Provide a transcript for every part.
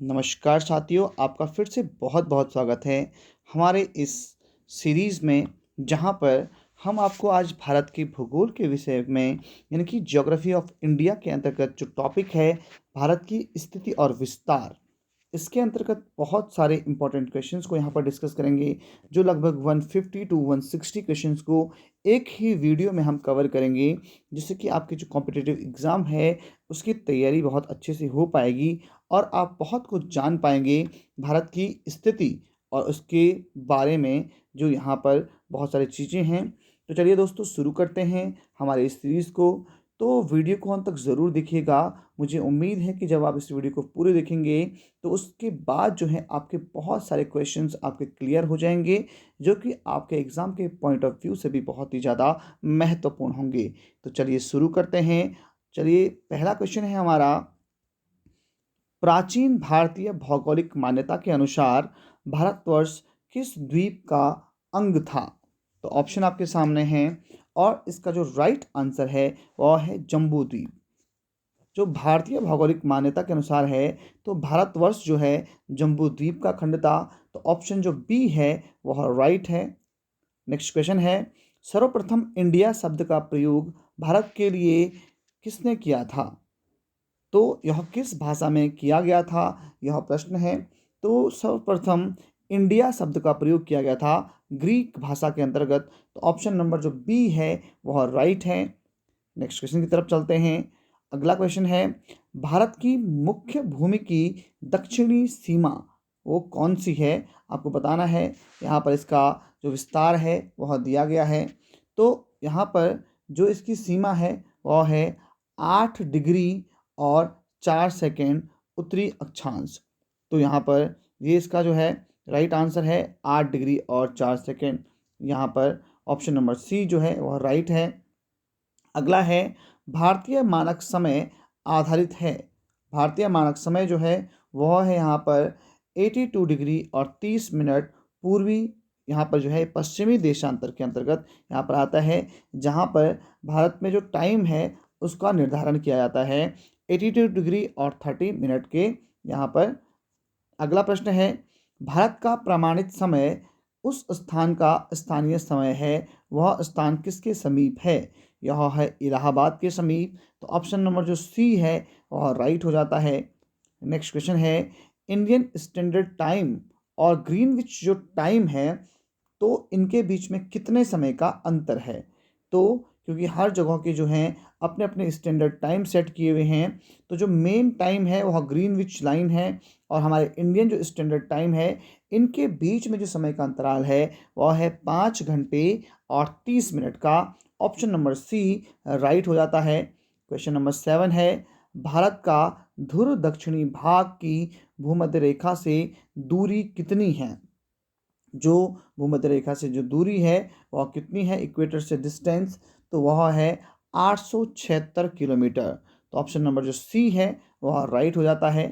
नमस्कार साथियों, आपका फिर से बहुत बहुत स्वागत है हमारे इस सीरीज़ में, जहाँ पर हम आपको आज भारत के भूगोल के विषय में यानी कि ज्योग्राफी ऑफ इंडिया के अंतर्गत जो टॉपिक है भारत की स्थिति और विस्तार, इसके अंतर्गत बहुत सारे इंपॉर्टेंट क्वेश्चंस को यहाँ पर डिस्कस करेंगे। जो लगभग 150 टू 160 क्वेश्चंस को एक ही वीडियो में हम कवर करेंगे, जिससे कि आपके जो कॉम्पिटिटिव एग्ज़ाम है उसकी तैयारी बहुत अच्छे से हो पाएगी और आप बहुत कुछ जान पाएंगे भारत की स्थिति और उसके बारे में, जो यहाँ पर बहुत सारी चीज़ें हैं। तो चलिए दोस्तों, शुरू करते हैं हमारे इस सीरीज़ को। तो वीडियो को अंत तक ज़रूर देखिएगा। मुझे उम्मीद है कि जब आप इस वीडियो को पूरे देखेंगे तो उसके बाद जो है आपके बहुत सारे क्वेश्चंस आपके क्लियर हो जाएंगे, जो कि आपके एग्ज़ाम के पॉइंट ऑफ व्यू से भी बहुत ही ज़्यादा महत्वपूर्ण होंगे। तो चलिए शुरू करते हैं। चलिए, पहला क्वेश्चन है हमारा, प्राचीन भारतीय भौगोलिक मान्यता के अनुसार भारतवर्ष किस द्वीप का अंग था? तो ऑप्शन आपके सामने हैं और इसका जो राइट आंसर है वह है जम्बू द्वीप। जो भारतीय भौगोलिक मान्यता के अनुसार है, तो भारतवर्ष जो है जम्बू द्वीप का खंड था। तो ऑप्शन जो बी है वह राइट है। नेक्स्ट क्वेश्चन है, सर्वप्रथम इंडिया शब्द का प्रयोग भारत के लिए किसने किया था? तो यह किस भाषा में किया गया था, यह प्रश्न है। तो सर्वप्रथम इंडिया शब्द का प्रयोग किया गया था ग्रीक भाषा के अंतर्गत। तो ऑप्शन नंबर जो बी है वह राइट है। नेक्स्ट क्वेश्चन की तरफ चलते हैं। अगला क्वेश्चन है, भारत की मुख्य भूमि की दक्षिणी सीमा वो कौन सी है? आपको बताना है। यहाँ पर इसका जो विस्तार है वह दिया गया है। तो यहाँ पर जो इसकी सीमा है वह है 8 डिग्री और 4 सेकेंड उत्तरी अक्षांश। तो यहाँ पर ये इसका जो है राइट आंसर है 8 डिग्री और 4 सेकेंड। यहाँ पर ऑप्शन नंबर सी जो है वह राइट है। अगला है, भारतीय मानक समय आधारित है। भारतीय मानक समय जो है वह है यहाँ पर 82 डिग्री और 30 मिनट पूर्वी, यहाँ पर जो है पश्चिमी देशांतर के अंतर्गत यहाँ पर आता है, जहाँ पर भारत में जो टाइम है उसका निर्धारण किया जाता है 82 डिग्री और 30 मिनट के यहाँ पर। अगला प्रश्न है, भारत का प्रमाणित समय उस स्थान का स्थानीय समय है, वह स्थान किसके समीप है? यह है इलाहाबाद के समीप। तो ऑप्शन नंबर जो सी है वह राइट हो जाता है। नेक्स्ट क्वेश्चन है, इंडियन स्टैंडर्ड टाइम और ग्रीनविच जो टाइम है, तो इनके बीच में कितने समय का अंतर है? तो क्योंकि हर जगह के जो हैं अपने अपने स्टैंडर्ड टाइम सेट किए हुए हैं, तो जो मेन टाइम है वह ग्रीनविच लाइन है और हमारे इंडियन जो स्टैंडर्ड टाइम है, इनके बीच में जो समय का अंतराल है वह है 5 घंटे और 30 मिनट का। ऑप्शन नंबर सी राइट हो जाता है। क्वेश्चन नंबर 7 है, भारत का ध्रुव दक्षिणी भाग की भूमध्य रेखा से दूरी कितनी है? जो भूमध्य रेखा से जो दूरी है वह कितनी है इक्वेटर से डिस्टेंस? तो वह है 876 किलोमीटर। तो ऑप्शन नंबर जो सी है वह राइट हो जाता है।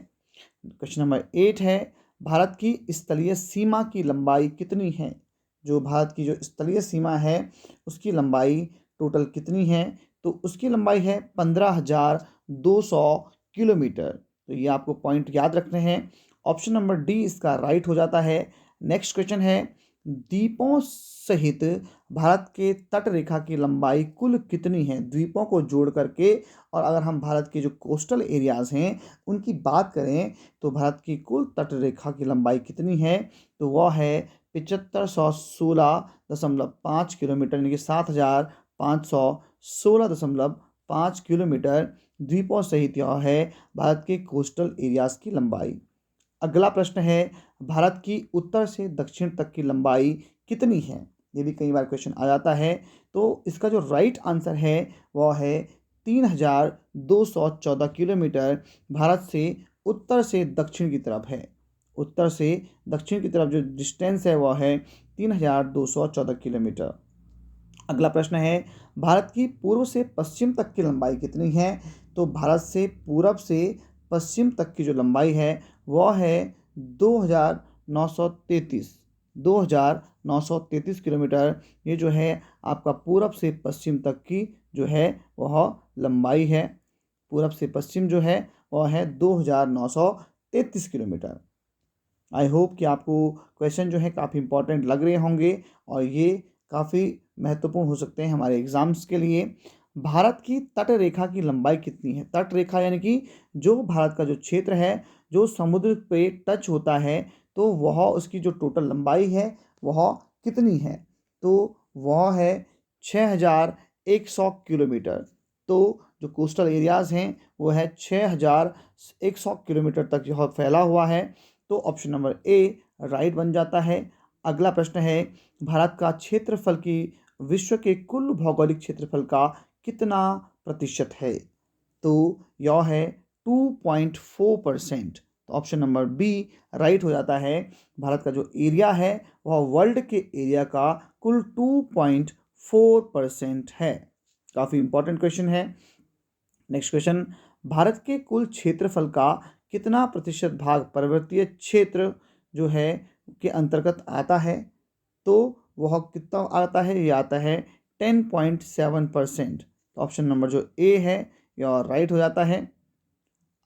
क्वेश्चन नंबर 8 है, भारत की स्थलीय सीमा की लंबाई कितनी है? जो भारत की जो स्थलीय सीमा है उसकी लंबाई टोटल कितनी है? तो उसकी लंबाई है 15,200 किलोमीटर। तो ये आपको पॉइंट याद रखने हैं। ऑप्शन नंबर डी इसका राइट हो जाता है। नेक्स्ट क्वेश्चन है, द्वीपों सहित भारत के तट रेखा की लंबाई कुल कितनी है? द्वीपों को जोड़ करके, और अगर हम भारत के जो कोस्टल एरियाज़ हैं उनकी बात करें, तो भारत की कुल तट रेखा की लंबाई कितनी है? तो वह है 7516.5 किलोमीटर, यानी कि 7516.5 किलोमीटर द्वीपों सहित यह है भारत के कोस्टल एरियाज़ की लंबाई। अगला प्रश्न है, भारत की उत्तर से दक्षिण तक की लंबाई कितनी है? ये भी कई बार क्वेश्चन आ जाता है। तो इसका जो राइट आंसर है वह है 3,214 किलोमीटर भारत से उत्तर से दक्षिण की तरफ है। उत्तर से दक्षिण की तरफ जो डिस्टेंस है वह है 3,214 किलोमीटर। अगला प्रश्न है, भारत की पूर्व से पश्चिम तक की लंबाई कितनी है? तो भारत से पूरब से पश्चिम तक की जो लंबाई है वह है 2,933 किलोमीटर। ये जो है आपका पूरब से पश्चिम तक की जो है वह लंबाई है। पूरब से पश्चिम जो है वह है 2,933 33 किलोमीटर। आई होप कि आपको क्वेश्चन जो है काफ़ी इंपॉर्टेंट लग रहे होंगे और ये काफ़ी महत्वपूर्ण हो सकते हैं हमारे एग्जाम्स के लिए। भारत की तट रेखा की लंबाई कितनी है? तट रेखा यानी कि जो भारत का जो क्षेत्र है जो समुद्र पे टच होता है, तो वह उसकी जो टोटल लंबाई है वह कितनी है? तो वह है 6100 किलोमीटर। तो जो कोस्टल एरियाज़ हैं वो है 6100 किलोमीटर तक यह फैला हुआ है। तो ऑप्शन नंबर ए राइट बन जाता है। अगला प्रश्न है, भारत का क्षेत्रफल की विश्व के कुल भौगोलिक क्षेत्रफल का कितना प्रतिशत है? तो यह है 2.4%। तो ऑप्शन नंबर बी राइट हो जाता है। भारत का जो एरिया है वह वर्ल्ड के एरिया का कुल 2.4% है। काफ़ी इंपॉर्टेंट क्वेश्चन है। नेक्स्ट क्वेश्चन, भारत के कुल क्षेत्रफल का कितना प्रतिशत भाग पर्वतीय क्षेत्र जो है के अंतर्गत आता है? तो वह कितना आता है? ये आता है 10.7%। ऑप्शन नंबर जो ए है यह राइट हो जाता है।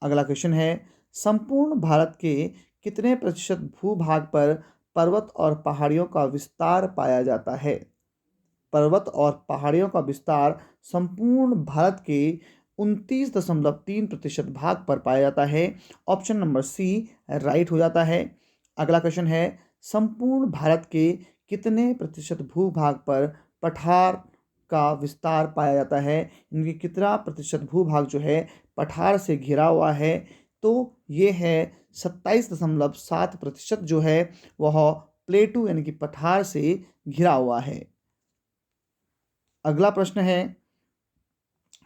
अगला क्वेश्चन है, संपूर्ण भारत के कितने प्रतिशत भूभाग पर पर्वत और पहाड़ियों का विस्तार पाया जाता है? पर्वत और पहाड़ियों का विस्तार संपूर्ण भारत के 29.3% भाग पर पाया जाता है। ऑप्शन नंबर सी राइट हो जाता है। अगला क्वेश्चन है, संपूर्ण भारत के कितने प्रतिशत भूभाग पर पठार का विस्तार पाया जाता है? इनकी कितना प्रतिशत भूभाग जो है पठार से घिरा हुआ है? तो ये है 27.7% जो है वह प्लेटू यानी कि पठार से घिरा हुआ है। अगला प्रश्न है,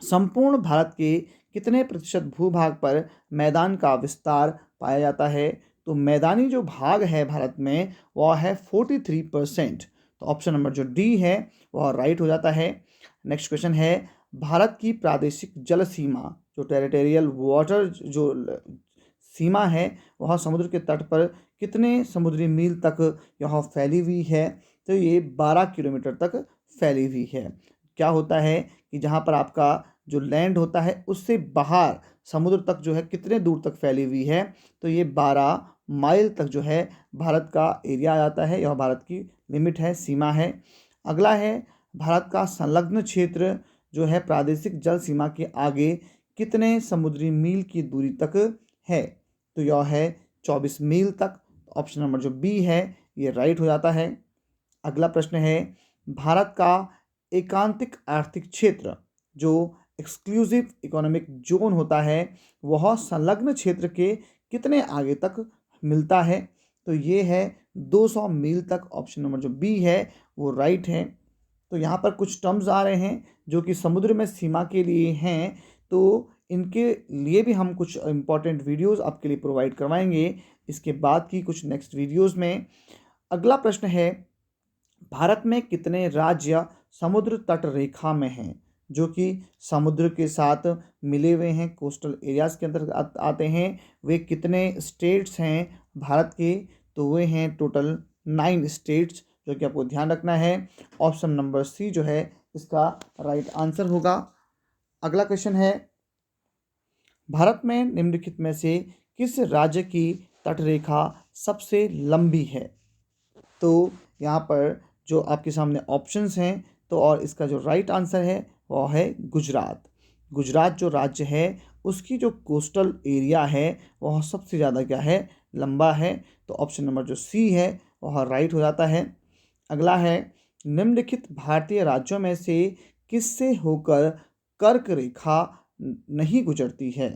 संपूर्ण भारत के कितने प्रतिशत भूभाग पर मैदान का विस्तार पाया जाता है? तो मैदानी जो भाग है भारत में वह है 43%। तो ऑप्शन नंबर जो डी है वह राइट हो जाता है। नेक्स्ट क्वेश्चन है, भारत की प्रादेशिक जल सीमा जो टेरिटोरियल वाटर जो सीमा है वह समुद्र के तट पर कितने समुद्री मील तक यह फैली हुई है? तो ये 12 किलोमीटर तक फैली हुई है। क्या होता है कि जहाँ पर आपका जो लैंड होता है उससे बाहर समुद्र तक जो है कितने दूर तक फैली हुई है? तो ये 12 माइल तक जो है भारत का एरिया आ जाता है। यह भारत की लिमिट है, सीमा है। अगला है, भारत का संलग्न क्षेत्र जो है प्रादेशिक जल सीमा के आगे कितने समुद्री मील की दूरी तक है? तो यह है 24 मील तक। ऑप्शन नंबर जो बी है ये राइट हो जाता है। अगला प्रश्न है, भारत का एकांतिक आर्थिक क्षेत्र जो एक्सक्लूसिव इकोनॉमिक जोन होता है वह संलग्न क्षेत्र के कितने आगे तक मिलता है? तो ये है 200 मील तक। ऑप्शन नंबर जो बी है वो राइट है। तो यहाँ पर कुछ टर्म्स आ रहे हैं जो कि समुद्र में सीमा के लिए हैं, तो इनके लिए भी हम कुछ इम्पॉर्टेंट वीडियोस आपके लिए प्रोवाइड करवाएंगे इसके बाद की कुछ नेक्स्ट वीडियोस में। अगला प्रश्न है, भारत में कितने राज्य समुद्र तट रेखा में हैं जो कि समुद्र के साथ मिले हुए हैं, कोस्टल एरियाज़ के अंदर आते हैं? वे कितने स्टेट्स हैं भारत के? तो वे हैं टोटल 9 स्टेट्स जो कि आपको ध्यान रखना है। ऑप्शन नंबर सी जो है इसका राइट आंसर होगा। अगला क्वेश्चन है, भारत में निम्नलिखित में से किस राज्य की तटरेखा सबसे लंबी है? तो यहाँ पर जो आपके सामने ऑप्शंस हैं, तो और इसका जो राइट आंसर है वह है गुजरात। गुजरात जो राज्य है उसकी जो कोस्टल एरिया है वह सबसे ज़्यादा क्या है, लंबा है। तो ऑप्शन नंबर जो सी है वह राइट हो जाता है। अगला है, निम्नलिखित भारतीय राज्यों में से किससे होकर कर्क रेखा नहीं गुजरती है?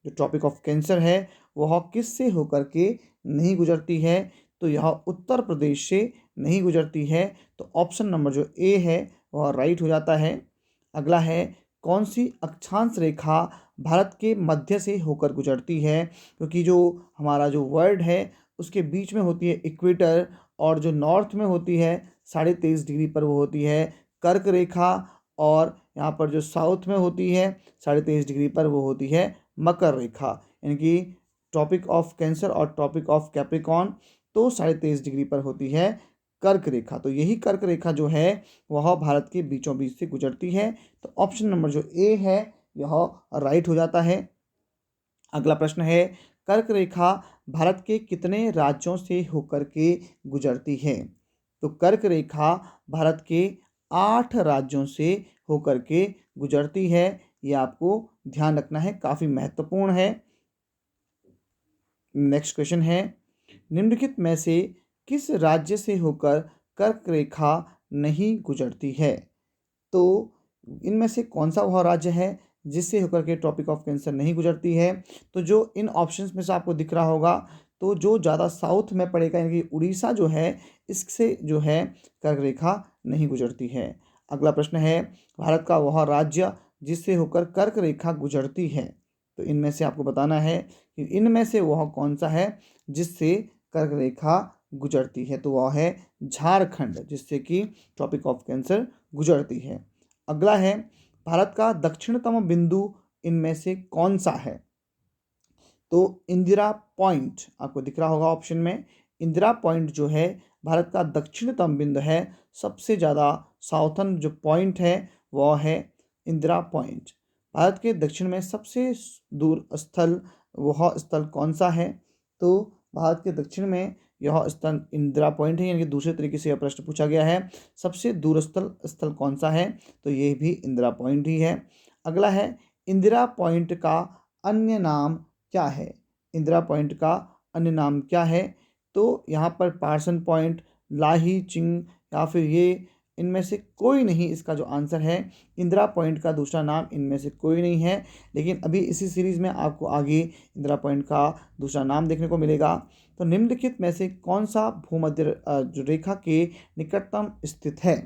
जो टॉपिक ऑफ कैंसर है वह किससे होकर के नहीं गुजरती है? तो यह उत्तर प्रदेश से नहीं गुजरती है। तो ऑप्शन नंबर जो ए है वह राइट हो जाता है। अगला है, कौन सी अक्षांश रेखा भारत के मध्य से होकर गुजरती है? क्योंकि जो हमारा जो वर्ल्ड है उसके बीच में होती है इक्वेटर, और जो नॉर्थ में होती है 23.5 डिग्री पर वो होती है कर्क रेखा, और यहाँ पर जो साउथ में होती है 23.5 डिग्री पर वो होती है मकर रेखा। यानी कि टॉपिक ऑफ कैंसर और टॉपिक ऑफ कैप्रिकॉन तो 23.5 डिग्री पर होती है कर्क रेखा। तो यही कर्क रेखा जो है वह भारत के बीचों बीच से गुजरती है। तो ऑप्शन नंबर जो ए है यह राइट हो जाता है। अगला प्रश्न है, कर्क रेखा भारत के कितने राज्यों से होकर के गुजरती है? तो कर्क रेखा भारत के 8 राज्यों से होकर के गुजरती है। ये आपको ध्यान रखना है, काफ़ी महत्वपूर्ण है। नेक्स्ट क्वेश्चन है, निम्नलिखित में से किस राज्य से होकर कर्क रेखा नहीं गुजरती है? तो इनमें से कौन सा वह राज्य है जिससे होकर के ट्रॉपिक ऑफ कैंसर नहीं गुजरती है? तो जो इन ऑप्शंस में से आपको दिख रहा होगा, तो जो ज़्यादा साउथ में पड़ेगा यानी कि उड़ीसा जो है, इससे जो है कर्क रेखा नहीं गुजरती है। अगला प्रश्न है, भारत का वह राज्य जिससे होकर कर्क रेखा गुजरती है। तो इनमें से आपको बताना है कि इनमें से वह कौन सा है जिससे कर्क रेखा गुजरती है। तो वह है झारखंड, जिससे कि ट्रॉपिक ऑफ कैंसर गुजरती है। अगला है, भारत का दक्षिणतम बिंदु इनमें से कौन सा है? तो इंदिरा पॉइंट आपको दिख रहा होगा ऑप्शन में। इंदिरा पॉइंट जो है भारत का दक्षिणतम बिंदु है। सबसे ज़्यादा साउथर्न जो पॉइंट है वह है इंदिरा पॉइंट। भारत के दक्षिण में सबसे दूर स्थल, वह स्थल कौन सा है? तो भारत के दक्षिण में यह स्थल इंदिरा पॉइंट है, यानी कि दूसरे तरीके से यह प्रश्न पूछा गया है, सबसे दूरस्थ स्थल कौन सा है? तो ये भी इंदिरा पॉइंट ही है। अगला है, इंदिरा पॉइंट का अन्य नाम क्या है? इंदिरा पॉइंट का अन्य नाम क्या है? तो यहाँ पर पार्सन पॉइंट, लाही चिंग, या फिर ये इनमें से कोई नहीं इसका जो आंसर है। इंदिरा पॉइंट का दूसरा नाम इनमें से कोई नहीं है, लेकिन अभी इसी सीरीज़ में आपको आगे इंदिरा पॉइंट का दूसरा नाम देखने को मिलेगा। तो निम्नलिखित में से कौन सा भूमध्य जो रेखा के निकटतम स्थित है?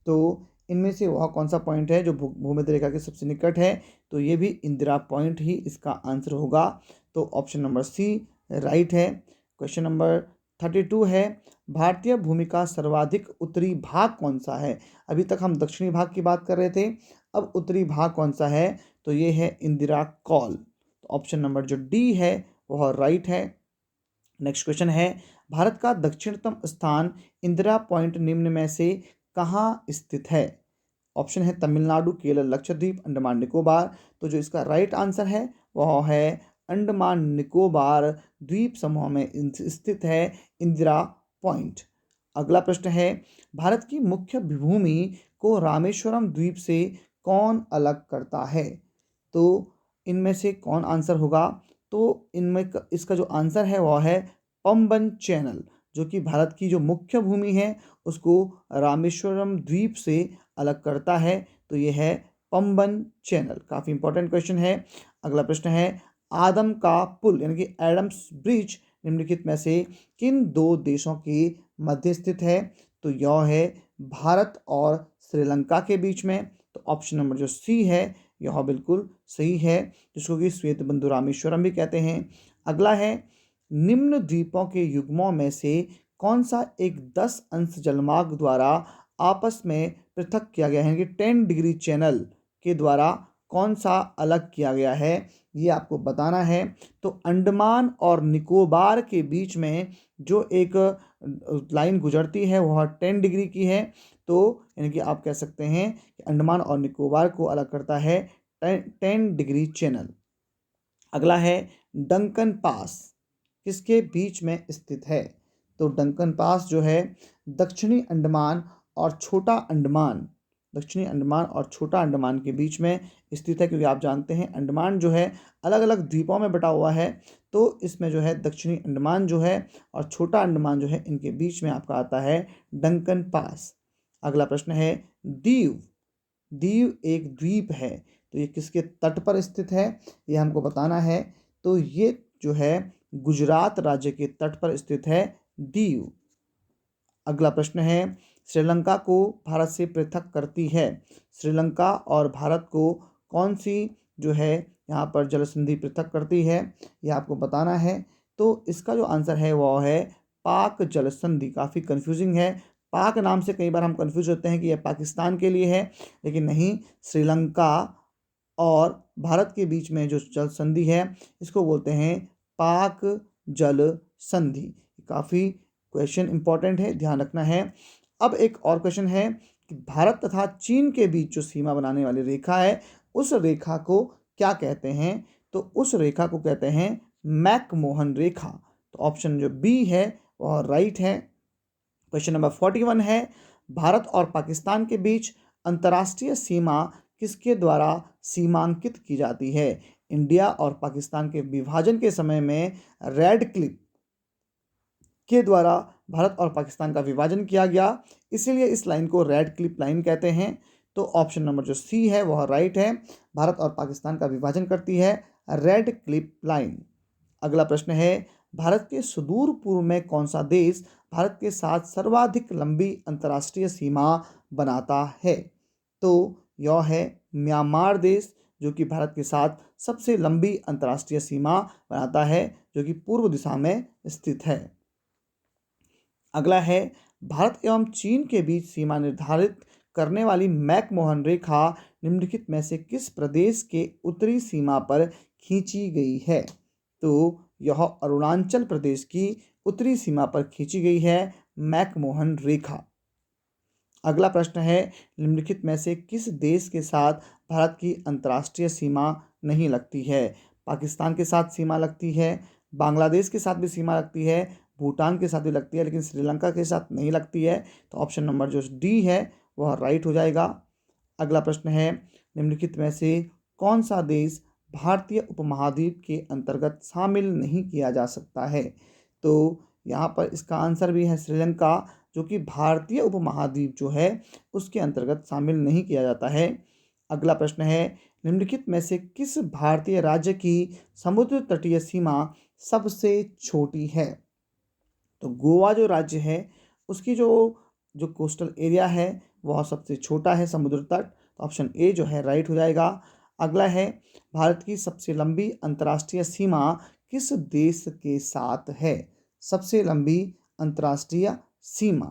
तो इनमें से वह कौन सा पॉइंट है जो भूमध्य रेखा के सबसे निकट है? तो ये भी इंदिरा पॉइंट ही इसका आंसर होगा। तो ऑप्शन नंबर सी राइट है। क्वेश्चन नंबर 32 है, भारतीय भूमि का सर्वाधिक उत्तरी भाग कौन सा है? अभी तक हम दक्षिणी भाग की बात कर रहे थे, अब उत्तरी भाग कौन सा है? तो ये है इंदिरा कॉल। तो ऑप्शन नंबर जो डी है वह राइट है। नेक्स्ट क्वेश्चन है, भारत का दक्षिणतम स्थान इंदिरा पॉइंट निम्न में से कहाँ स्थित है? ऑप्शन है तमिलनाडु, केरल, लक्षद्वीप, अंडमान निकोबार। तो जो इसका राइट आंसर है वह है अंडमान निकोबार द्वीप समूह में स्थित है इंदिरा पॉइंट। अगला प्रश्न है, भारत की मुख्य भूमि को रामेश्वरम द्वीप से कौन अलग करता है? तो इनमें से कौन आंसर होगा? तो इनमें इसका जो आंसर है वह है पंबन चैनल, जो कि भारत की जो मुख्य भूमि है उसको रामेश्वरम द्वीप से अलग करता है। तो ये है पंबन चैनल। काफ़ी इंपॉर्टेंट क्वेश्चन है। अगला प्रश्न है, आदम का पुल यानी कि एडम्स ब्रिज निम्नलिखित में से किन दो देशों के मध्य स्थित है? तो यह है भारत और श्रीलंका के बीच में। तो ऑप्शन नंबर जो सी है यह बिल्कुल सही है, जिसको कि श्वेत बंधु रामेश्वरम भी कहते हैं। अगला है, निम्न द्वीपों के युग्मों में से कौन सा एक 10 अंश जलमार्ग द्वारा आपस में पृथक किया गया है कि 10 डिग्री चैनल के द्वारा कौन सा अलग किया गया है? ये आपको बताना है। तो अंडमान और निकोबार के बीच में जो एक लाइन गुजरती है वह 10 डिग्री की है। तो यानी कि आप कह सकते हैं कि अंडमान और निकोबार को अलग करता है 10 डिग्री चैनल। अगला है, डंकन पास किसके बीच में स्थित है? तो डंकन पास जो है दक्षिणी अंडमान और छोटा अंडमान, दक्षिणी अंडमान और छोटा अंडमान के बीच में स्थित है, क्योंकि आप जानते हैं अंडमान जो है अलग अलग द्वीपों में बटा हुआ है। तो इसमें जो है दक्षिणी अंडमान जो है और छोटा अंडमान जो है इनके बीच में आपका आता है डंकन पास। अगला प्रश्न है, दीव, दीव एक द्वीप है, तो ये किसके तट पर स्थित है? ये हमको बताना है। तो ये जो है गुजरात राज्य के तट पर स्थित है दीव। अगला प्रश्न है, श्रीलंका को भारत से पृथक करती है, श्रीलंका और भारत को कौन सी जो है यहाँ पर जल संधि पृथक करती है? ये आपको बताना है। तो इसका जो आंसर है वो है पाक जल संधि। काफ़ी कंफ्यूजिंग है, पाक नाम से कई बार हम कंफ्यूज होते हैं कि यह पाकिस्तान के लिए है, लेकिन नहीं, श्रीलंका और भारत के बीच में जो जल संधि है इसको बोलते हैं पाक जल संधि। काफ़ी क्वेश्चन इंपॉर्टेंट है, ध्यान रखना है। अब एक और क्वेश्चन है कि भारत तथा चीन के बीच जो सीमा बनाने वाली रेखा है उस रेखा को क्या कहते हैं? तो उस रेखा को कहते हैं मैकमोहन रेखा। तो ऑप्शन जो बी है वह राइट है। क्वेश्चन नंबर 41 है, भारत और पाकिस्तान के बीच अंतर्राष्ट्रीय सीमा किसके द्वारा सीमांकित की जाती है? इंडिया और पाकिस्तान के विभाजन के समय में रेड क्लिफ के द्वारा भारत और पाकिस्तान का विभाजन किया गया, इसीलिए इस लाइन को रेड क्लिफ लाइन कहते हैं। तो ऑप्शन नंबर जो सी है वह राइट है। भारत और पाकिस्तान का विभाजन करती है रेड क्लिफ लाइन। अगला प्रश्न है, भारत के सुदूर पूर्व में कौन सा देश भारत के साथ सर्वाधिक लंबी अंतर्राष्ट्रीय सीमा बनाता है? तो यह है म्यांमार देश, जो कि भारत के साथ सबसे लंबी अंतर्राष्ट्रीय सीमा बनाता है, जो कि पूर्व दिशा में स्थित है। अगला है, भारत एवं चीन के बीच सीमा निर्धारित करने वाली मैकमोहन रेखा निम्नलिखित में से किस प्रदेश के उत्तरी सीमा पर खींची गई है? तो यह अरुणाचल प्रदेश की उत्तरी सीमा पर खींची गई है मैकमोहन रेखा। अगला प्रश्न है, निम्नलिखित में से किस देश के साथ भारत की अंतर्राष्ट्रीय सीमा नहीं लगती है? पाकिस्तान के साथ सीमा लगती है, बांग्लादेश के साथ भी सीमा लगती है, भूटान के साथ भी लगती है, लेकिन श्रीलंका के साथ नहीं लगती है। तो ऑप्शन नंबर जो डी है वह राइट हो जाएगा। अगला प्रश्न है, निम्नलिखित में से कौन सा देश भारतीय उपमहाद्वीप के अंतर्गत शामिल नहीं किया जा सकता है? तो यहाँ पर इसका आंसर भी है श्रीलंका, जो कि भारतीय उपमहाद्वीप जो है उसके अंतर्गत शामिल नहीं किया जाता है। अगला प्रश्न है, निम्नलिखित में से किस भारतीय राज्य की समुद्र तटीय सीमा सबसे छोटी है? तो गोवा जो राज्य है उसकी जो जो कोस्टल एरिया है वह सबसे छोटा है समुद्र तट। तो ऑप्शन ए जो है राइट हो जाएगा। अगला है, भारत की सबसे लंबी अंतर्राष्ट्रीय सीमा किस देश के साथ है? सबसे लंबी अंतर्राष्ट्रीय सीमा,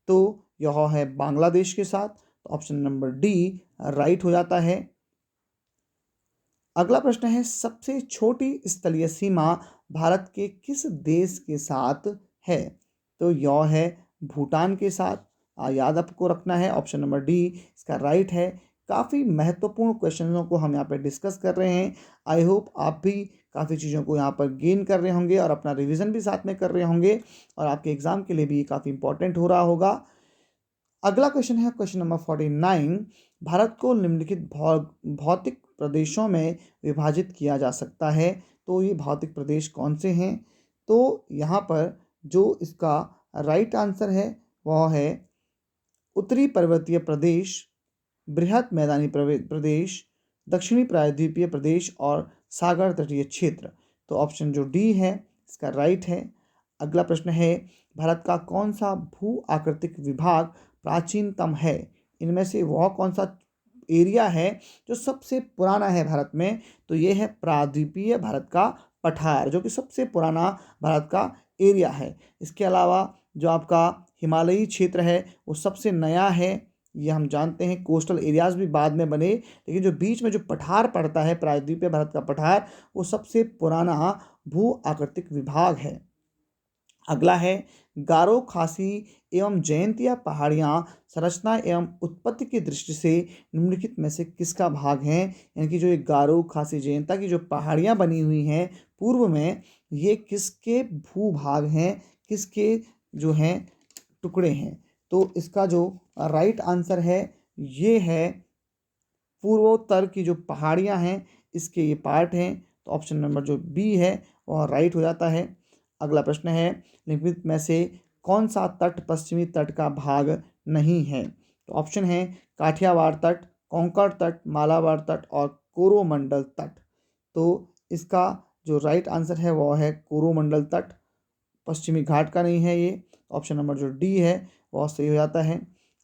तो यह है बांग्लादेश के साथ। तो ऑप्शन नंबर डी राइट हो जाता है। अगला प्रश्न है, सबसे छोटी स्थलीय सीमा भारत के किस देश के साथ है? तो यह है भूटान के साथ। याद आपको रखना है, ऑप्शन नंबर डी इसका राइट है। काफ़ी महत्वपूर्ण क्वेश्चनों को हम यहाँ पे डिस्कस कर रहे हैं। आई होप आप भी काफ़ी चीज़ों को यहाँ पर गेन कर रहे होंगे और अपना रिवीजन भी साथ में कर रहे होंगे, और आपके एग्ज़ाम के लिए भी काफ़ी इंपॉर्टेंट हो रहा होगा। अगला क्वेश्चन है क्वेश्चन नंबर 49, भारत को निम्नलिखित भौतिक प्रदेशों में विभाजित किया जा सकता है, तो ये भौतिक प्रदेश कौन से हैं? तो यहाँ पर जो इसका राइट आंसर है वह है उत्तरी पर्वतीय प्रदेश, बृहद मैदानी प्रदेश, दक्षिणी प्रायद्वीपीय प्रदेश और सागर तटीय क्षेत्र। तो ऑप्शन जो डी है इसका राइट है। अगला प्रश्न है, भारत का कौन सा भू आकृतिक विभाग प्राचीनतम है? इनमें से वह कौन सा एरिया है जो सबसे पुराना है भारत में? तो ये है प्रायद्वीपीय भारत का पठार, जो कि सबसे पुराना भारत का एरिया है। इसके अलावा जो आपका हिमालयी क्षेत्र है वो सबसे नया है, ये हम जानते हैं। कोस्टल एरियाज भी बाद में बने, लेकिन जो बीच में जो पठार पड़ता है प्रायद्वीपीय भारत का पठार, वो सबसे पुराना भू आकृतिक विभाग है। अगला है, गारो खासी एवं जयंतिया पहाड़ियाँ संरचना एवं उत्पत्ति की दृष्टि से निम्नलिखित में से किसका भाग हैं? यानी कि जो ये गारो खासी जयंता की जो पहाड़ियाँ बनी हुई हैं पूर्व में, ये किसके भूभाग हैं, किसके जो हैं टुकड़े हैं? तो इसका जो राइट आंसर है ये है पूर्वोत्तर की जो पहाड़ियाँ हैं इसके ये पार्ट हैं। तो ऑप्शन नंबर जो बी है वह राइट हो जाता है। अगला प्रश्न है, निम्नलिखित में से कौन सा तट पश्चिमी तट का भाग नहीं है? तो ऑप्शन है काठियावाड़ तट, कोंकण तट, मालाबार तट और कोरोमंडल तट। तो इसका जो राइट आंसर है वह है कोरोमंडल तट, पश्चिमी घाट का नहीं है ये। ऑप्शन नंबर जो डी है वह सही हो जाता है।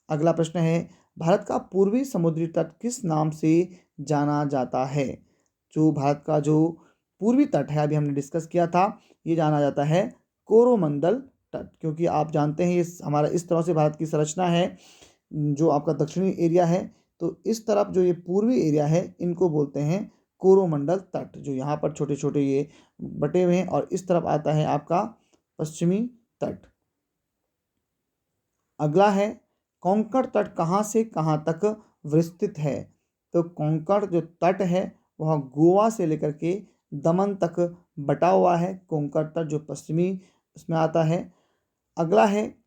अगला प्रश्न है, भारत का पूर्वी समुद्री तट किस नाम से जाना जाता है? जो भारत का जो पूर्वी तट है अभी हमने डिस्कस किया था, ये जाना जाता है कोरोमंडल तट, क्योंकि आप जानते हैं ये हमारा इस तरह से भारत की संरचना है। जो आपका दक्षिणी एरिया है, तो इस तरफ जो ये पूर्वी एरिया है इनको बोलते हैं कोरोमंडल तट, जो यहाँ पर छोटे छोटे ये बटे हुए हैं, और इस तरफ आता है आपका पश्चिमी तट। अगला है, कोंकण तट कहाँ से कहाँ तक विस्तृत है? तो कोंकण जो तट है वह गोवा से लेकर के दमन तक बटा हुआ है, कोंकण तट जो पश्चिमी उसमें आता है। अगला है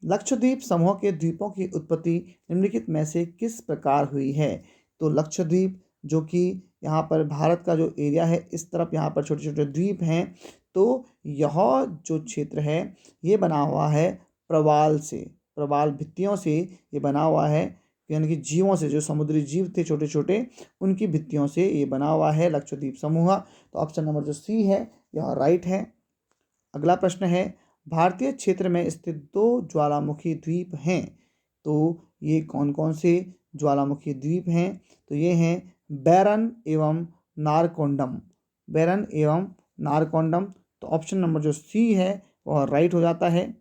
लक्षद्वीप समूह के द्वीपों की उत्पत्ति निम्नलिखित में से किस प्रकार हुई है। तो लक्षद्वीप जो कि यहाँ पर भारत का जो एरिया है, इस तरफ यहाँ पर छोटे छोटे द्वीप हैं। तो यह जो क्षेत्र है ये बना हुआ है प्रवाल से, प्रवाल भित्तियों से ये बना हुआ है, यानी कि जीवों से, जो समुद्री जीव थे छोटे छोटे, उनकी भित्तियों से ये बना हुआ है लक्षद्वीप समूह। तो ऑप्शन नंबर जो सी है यह राइट है। अगला प्रश्न है भारतीय क्षेत्र में स्थित दो ज्वालामुखी द्वीप हैं। तो ये कौन कौन से ज्वालामुखी द्वीप हैं। तो ये हैं बैरन एवं नारकोंडम, बैरन एवं नारकोंडम। तो ऑप्शन नंबर जो सी है वह राइट हो जाता है।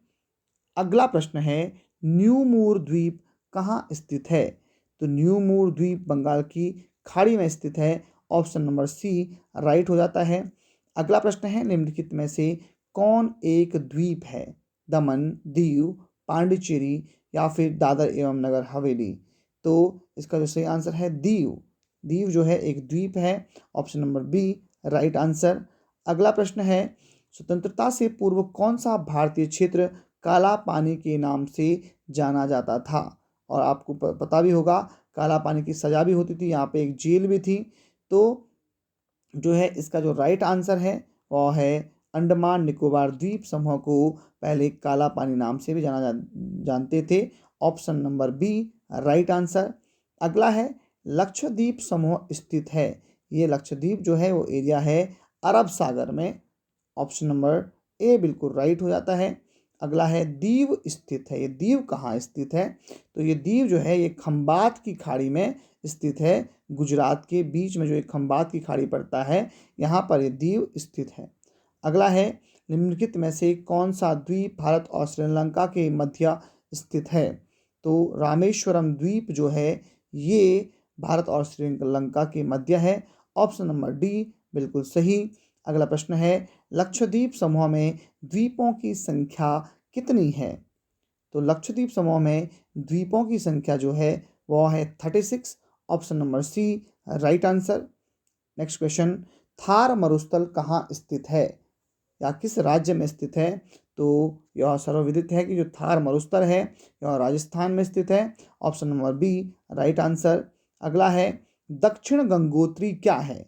अगला प्रश्न है न्यू मूर द्वीप कहाँ स्थित है। तो न्यू मूर द्वीप बंगाल की खाड़ी में स्थित है। ऑप्शन नंबर सी राइट हो जाता है। अगला प्रश्न है निम्नलिखित में से कौन एक द्वीप है। दमन, दीव, पांडिचेरी या फिर दादर एवं नगर हवेली। तो इसका जो सही आंसर है दीव, दीव जो है एक द्वीप है। Option number B right answer. अगला प्रश्न है स्वतंत्रता से पूर्व कौन सा भारतीय क्षेत्र काला पानी के नाम से जाना जाता था। और आपको पता भी होगा काला पानी की सज़ा भी होती थी, यहाँ पे एक जेल भी थी। तो जो है इसका जो राइट आंसर है वह है अंडमान निकोबार द्वीप समूह को पहले काला पानी नाम से भी जानते थे। Option number B right answer. अगला है लक्षद्वीप समूह स्थित है। ये लक्षद्वीप जो है वो एरिया है अरब सागर में। ऑप्शन नंबर ए बिल्कुल राइट हो जाता है। अगला है दीव स्थित है। ये दीव कहाँ स्थित है। तो ये दीव जो है ये खंबात की खाड़ी में स्थित है। गुजरात के बीच में जो एक खंबात की खाड़ी पड़ता है, यहाँ पर ये दीव स्थित है। अगला है निम्नलिखित में से कौन सा द्वीप भारत और श्रीलंका के मध्य स्थित है। तो रामेश्वरम द्वीप जो है ये भारत और श्रीलंका के मध्य है। ऑप्शन नंबर डी बिल्कुल सही। अगला प्रश्न है लक्षद्वीप समूह में द्वीपों की संख्या कितनी है। तो लक्षद्वीप समूह में द्वीपों की संख्या जो है वह है 36। Option number C right answer. Next question Thar मरुस्थल कहाँ स्थित है या किस राज्य में स्थित है। तो यह सर्वविदित है कि जो थार मरुस्थल है यह राजस्थान में स्थित है। Option number B right answer. अगला है दक्षिण गंगोत्री क्या है।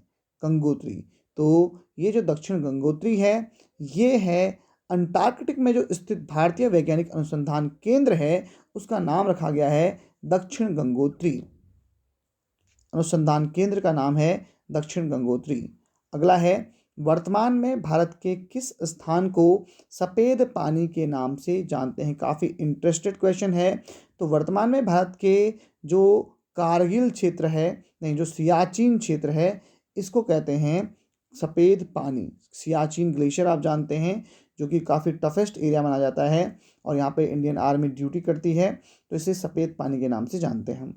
गंगोत्री, तो ये जो दक्षिण गंगोत्री है ये है अंटार्कटिक में जो स्थित भारतीय वैज्ञानिक अनुसंधान केंद्र है उसका नाम रखा गया है दक्षिण गंगोत्री। अनुसंधान केंद्र का नाम है दक्षिण गंगोत्री। अगला है वर्तमान में भारत के किस स्थान को सफ़ेद पानी के नाम से जानते हैं। काफ़ी इंटरेस्टेड क्वेश्चन है। तो वर्तमान में भारत के जो कारगिल क्षेत्र है, नहीं, जो सियाचिन क्षेत्र है, इसको कहते हैं सफ़ेद पानी। सियाचिन ग्लेशियर आप जानते हैं जो कि काफ़ी टफेस्ट एरिया माना जाता है और यहाँ पे इंडियन आर्मी ड्यूटी करती है, तो इसे सफ़ेद पानी के नाम से जानते हैं हम।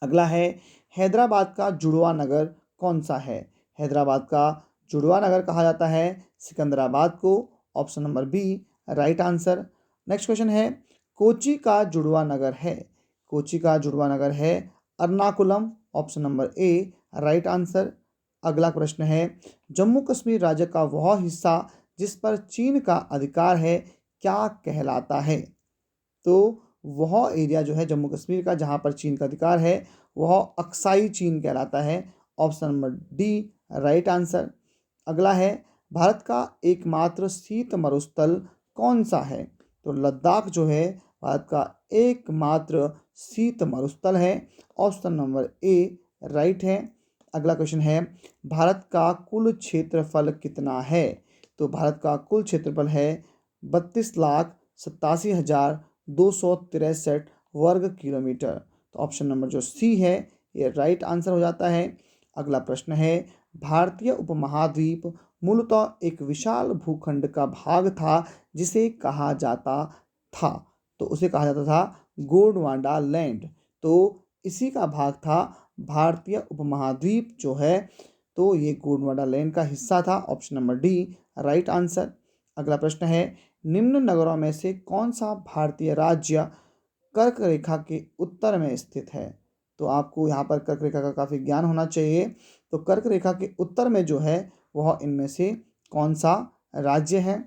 अगला है हैदराबाद का जुड़वा नगर कौन सा है। हैदराबाद का जुड़वा नगर कहा जाता है सिकंदराबाद को। Option number B right answer. Next question है कोची का जुड़वा नगर है। कोची का जुड़वा नगर है एर्नाकुलम। ऑप्शन नंबर ए राइट आंसर। अगला प्रश्न है जम्मू कश्मीर राज्य का वह हिस्सा जिस पर चीन का अधिकार है क्या कहलाता है। तो वह एरिया जो है जम्मू कश्मीर का जहाँ पर चीन का अधिकार है वह अक्साई चीन कहलाता है। Option number D right answer. अगला है भारत का एकमात्र शीत मरुस्थल कौन सा है। तो लद्दाख जो है भारत का एकमात्र शीत मरुस्थल है। ऑप्शन नंबर ए राइट है। अगला क्वेश्चन है भारत का कुल क्षेत्रफल कितना है। तो भारत का कुल क्षेत्रफल है 32,87,263 वर्ग किलोमीटर। तो ऑप्शन नंबर जो सी है ये राइट आंसर हो जाता है। अगला प्रश्न है भारतीय उपमहाद्वीप मूलतः एक विशाल भूखंड का भाग था जिसे कहा जाता था। तो उसे कहा जाता था गोंडवाना लैंड। तो इसी का भाग था भारतीय उपमहाद्वीप जो है, तो ये गोंडवाना लैंड का हिस्सा था। Option number D right answer. अगला प्रश्न है निम्न नगरों में से कौन सा भारतीय राज्य कर्क रेखा के उत्तर में स्थित है। तो आपको यहाँ पर कर्क रेखा का काफ़ी ज्ञान होना चाहिए। तो कर्क रेखा के उत्तर में जो है वह इनमें से कौन सा राज्य है?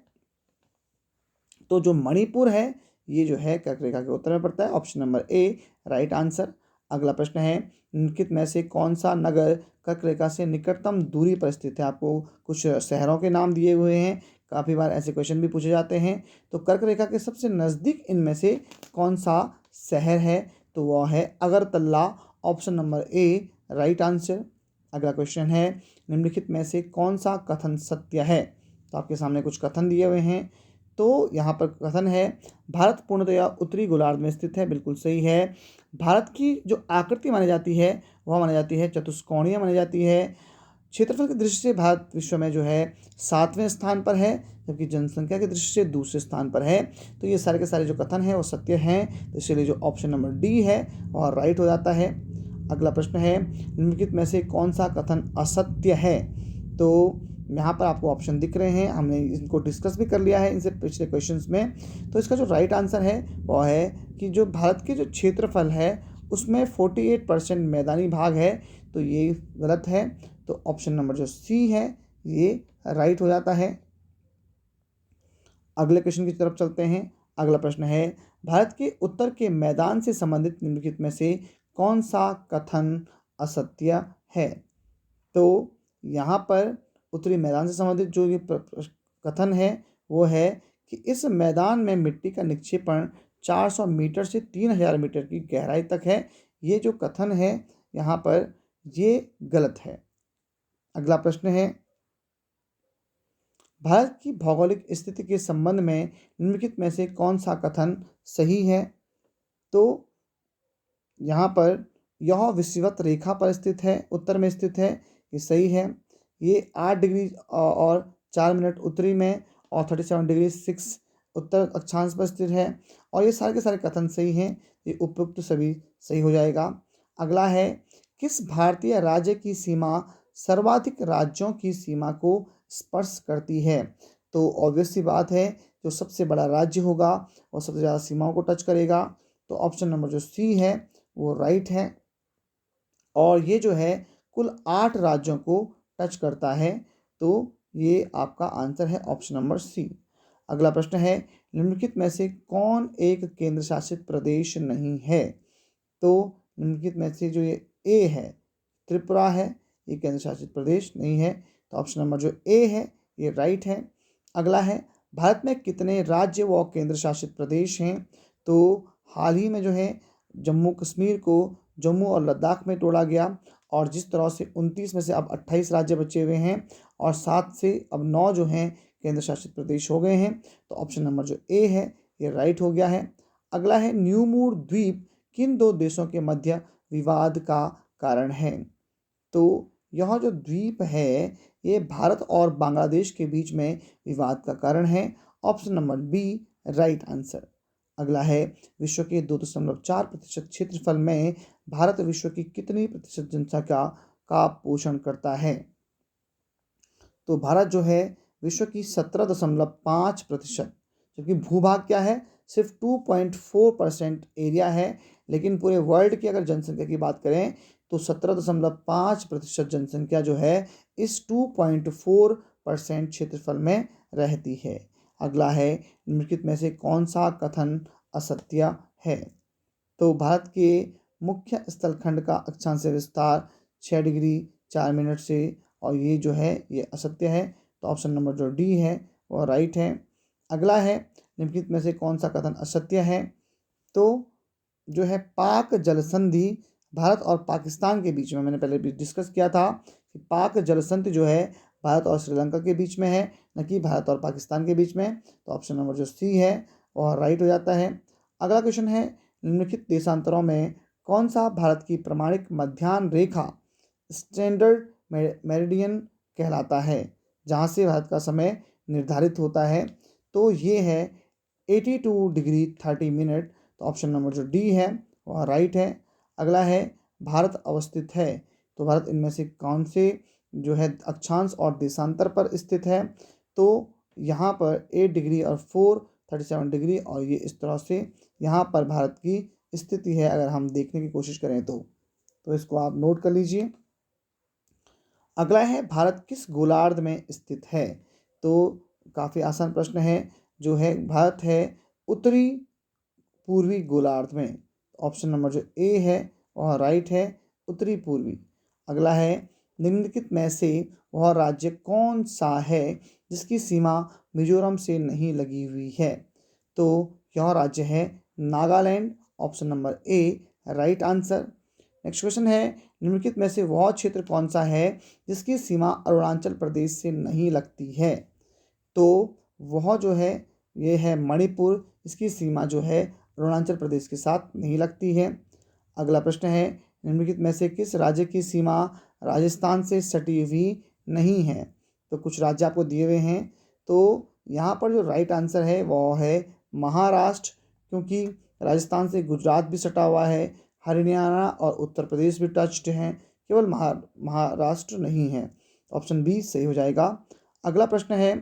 तो जो मणिपुर है ये जो है कर्क रेखा के उत्तर में पड़ता है। ऑप्शन नंबर ए राइट आंसर। अगला प्रश्न है, निम्नलिखित में से कौन सा नगर कर्क रेखा से निकटतम दूरी पर स्थित है? आपको कुछ शहरों के नाम दिए हुए हैं, काफ़ी बार ऐसे क्वेश्चन भी पूछे जाते हैं। तो कर्क रेखा के सबसे नज़दीक इनमें से कौन सा शहर है? तो वह है अगरतला। ऑप्शन नंबर ए राइट आंसर। अगला क्वेश्चन है, निम्नलिखित में से कौन सा कथन सत्य है? तो आपके सामने कुछ कथन दिए हुए हैं। तो यहाँ पर कथन है, भारत पूर्णतया उत्तरी गोलार्ध में स्थित है। बिल्कुल सही है। भारत की जो आकृति मानी जाती है वह मानी जाती है चतुष्कोणीय मानी जाती है। क्षेत्रफल की दृष्टि से भारत विश्व में जो है 7वें स्थान पर है, जबकि जनसंख्या की दृष्टि से दूसरे स्थान पर है। तो ये सारे के सारे जो कथन हैं वो सत्य हैं, तो इसलिए जो ऑप्शन नंबर डी है वह राइट हो जाता है। अगला प्रश्न है, निम्नलिखित में से कौन सा कथन असत्य है? तो यहाँ पर आपको ऑप्शन दिख रहे हैं, हमने इनको डिस्कस भी कर लिया है इनसे पिछले क्वेश्चंस में। तो इसका जो राइट आंसर है वह है कि जो भारत के जो क्षेत्रफल है उसमें 48% मैदानी भाग है, तो ये गलत है। तो ऑप्शन नंबर जो सी है ये राइट हो जाता है। अगले क्वेश्चन की तरफ चलते हैं। अगला प्रश्न है, भारत के उत्तर के मैदान से संबंधित निम्नलिखित में से कौन सा कथन असत्य है? तो यहाँ पर उत्तरी मैदान से संबंधित जो ये कथन है वो है कि इस मैदान में मिट्टी का निक्षेपण 400 मीटर से 3000 मीटर की गहराई तक है। ये जो कथन है यहाँ पर ये गलत है। अगला प्रश्न है, भारत की भौगोलिक स्थिति के संबंध में निम्नलिखित में से कौन सा कथन सही है? तो यहाँ पर यह विषुवत रेखा पर स्थित है, उत्तर में स्थित है, ये सही है। ये 8 डिग्री और 4 मिनट उत्तरी में और 37 डिग्री 6 उत्तर अक्षांश पर स्थित है, और ये सारे के सारे कथन सही हैं, ये उपयुक्त सभी सही हो जाएगा। अगला है, किस भारतीय राज्य की सीमा सर्वाधिक राज्यों की सीमा को स्पर्श करती है? तो ऑब्वियस सी बात है, जो सबसे बड़ा राज्य होगा और सबसे ज़्यादा सीमाओं को टच करेगा। तो ऑप्शन नंबर जो सी है वो राइट है, और ये जो है कुल 8 राज्यों को टच करता है। तो ये आपका आंसर है ऑप्शन नंबर सी। अगला प्रश्न है, निम्नलिखित में से कौन एक केंद्र शासित प्रदेश नहीं है? तो निम्नलिखित में से जो ये ए है, त्रिपुरा है, ये केंद्र शासित प्रदेश नहीं है। तो ऑप्शन नंबर जो ए है ये राइट है। अगला है, भारत में कितने राज्य व केंद्र शासित प्रदेश हैं? तो हाल ही में जो है जम्मू कश्मीर को जम्मू और लद्दाख में तोड़ा गया, और जिस तरह से 29 में से अब 28 राज्य बचे हुए हैं और 7 से अब 9 जो हैं केंद्र शासित प्रदेश हो गए हैं। तो ऑप्शन नंबर जो ए है ये राइट हो गया है। अगला है, न्यूमूर द्वीप किन दो देशों के मध्य विवाद का कारण है? तो यह जो द्वीप है ये भारत और बांग्लादेश के बीच में विवाद का कारण है। Option number B right answer. अगला है, विश्व के 2.4% क्षेत्रफल में भारत विश्व की कितनी प्रतिशत जनसंख्या का पोषण करता है? तो भारत जो है विश्व की 17.5%, जबकि भूभाग क्या है सिर्फ 2.4% एरिया है, लेकिन पूरे वर्ल्ड की अगर जनसंख्या की बात करें तो 17.5% जनसंख्या जो है इस 2.4% क्षेत्रफल में रहती है। अगला है, निम्नलिखित में से कौन सा कथन असत्य है? तो भारत के मुख्य स्थलखंड का अक्षांश विस्तार 6 डिग्री 4 मिनट से, और ये जो है ये असत्य है। तो ऑप्शन नंबर जो डी है वो राइट है। अगला है, निम्नलिखित में से कौन सा कथन असत्य है? तो जो है पाक जल संधि भारत और पाकिस्तान के बीच में, मैंने पहले भी डिस्कस किया था कि पाक जल संधि जो है भारत और श्रीलंका के बीच में है, न कि भारत और पाकिस्तान के बीच में। तो ऑप्शन नंबर जो सी है वह राइट हो जाता है। अगला क्वेश्चन है, निम्नलिखित देशांतरों में कौन सा भारत की प्रमाणिक मध्याह्न रेखा स्टैंडर्ड मेरिडियन कहलाता है, जहाँ से भारत का समय निर्धारित होता है? तो ये है 82 डिग्री 30 मिनट। तो ऑप्शन नंबर जो डी है वह राइट है। अगला है, भारत अवस्थित है, तो भारत इनमें से कौन से जो है अक्षांश और देशांतर पर स्थित है? तो यहाँ पर 8 डिग्री और 37 डिग्री, और ये इस तरह से यहाँ पर भारत की स्थिति है अगर हम देखने की कोशिश करें तो इसको आप नोट कर लीजिए। अगला है भारत किस गोलार्ध में स्थित है? तो काफ़ी आसान प्रश्न है। जो है भारत है उत्तरी पूर्वी गोलार्ध में। ऑप्शन नंबर जो ए है वह राइट है, उत्तरी पूर्वी। अगला है निम्नलिखित में से वह राज्य कौन सा है जिसकी सीमा मिजोरम से नहीं लगी हुई है? तो यह राज्य है नागालैंड। ऑप्शन नंबर ए राइट आंसर। नेक्स्ट क्वेश्चन है निम्नलिखित में से वह क्षेत्र कौन सा है जिसकी सीमा अरुणाचल प्रदेश से नहीं लगती है? तो वह जो है ये है मणिपुर। इसकी सीमा जो है अरुणाचल प्रदेश के साथ नहीं लगती है। अगला प्रश्न है निम्नलिखित में से किस राज्य की सीमा राजस्थान से सटी हुई नहीं है? तो कुछ राज्य आपको दिए हुए हैं। तो यहाँ पर जो राइट आंसर है वह है महाराष्ट्र, क्योंकि राजस्थान से गुजरात भी सटा हुआ है, हरियाणा और उत्तर प्रदेश भी टच्ड हैं, केवल महाराष्ट्र नहीं है। ऑप्शन बी सही हो जाएगा। अगला प्रश्न है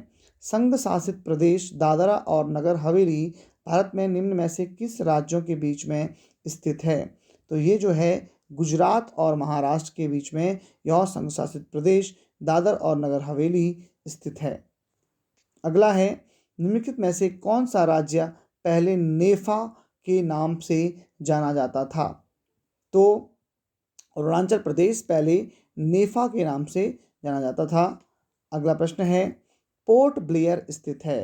संघ शासित प्रदेश दादरा और नगर हवेली भारत में निम्न में से किस राज्यों के बीच में स्थित है? तो ये जो है गुजरात और महाराष्ट्र के बीच में यह संघ शासित प्रदेश दादर और नगर हवेली स्थित है। अगला है निम्नलिखित में से कौन सा राज्य पहले नेफा के नाम से जाना जाता था? तो अरुणाचल प्रदेश पहले नेफा के नाम से जाना जाता था। अगला प्रश्न है पोर्ट ब्लेयर स्थित है।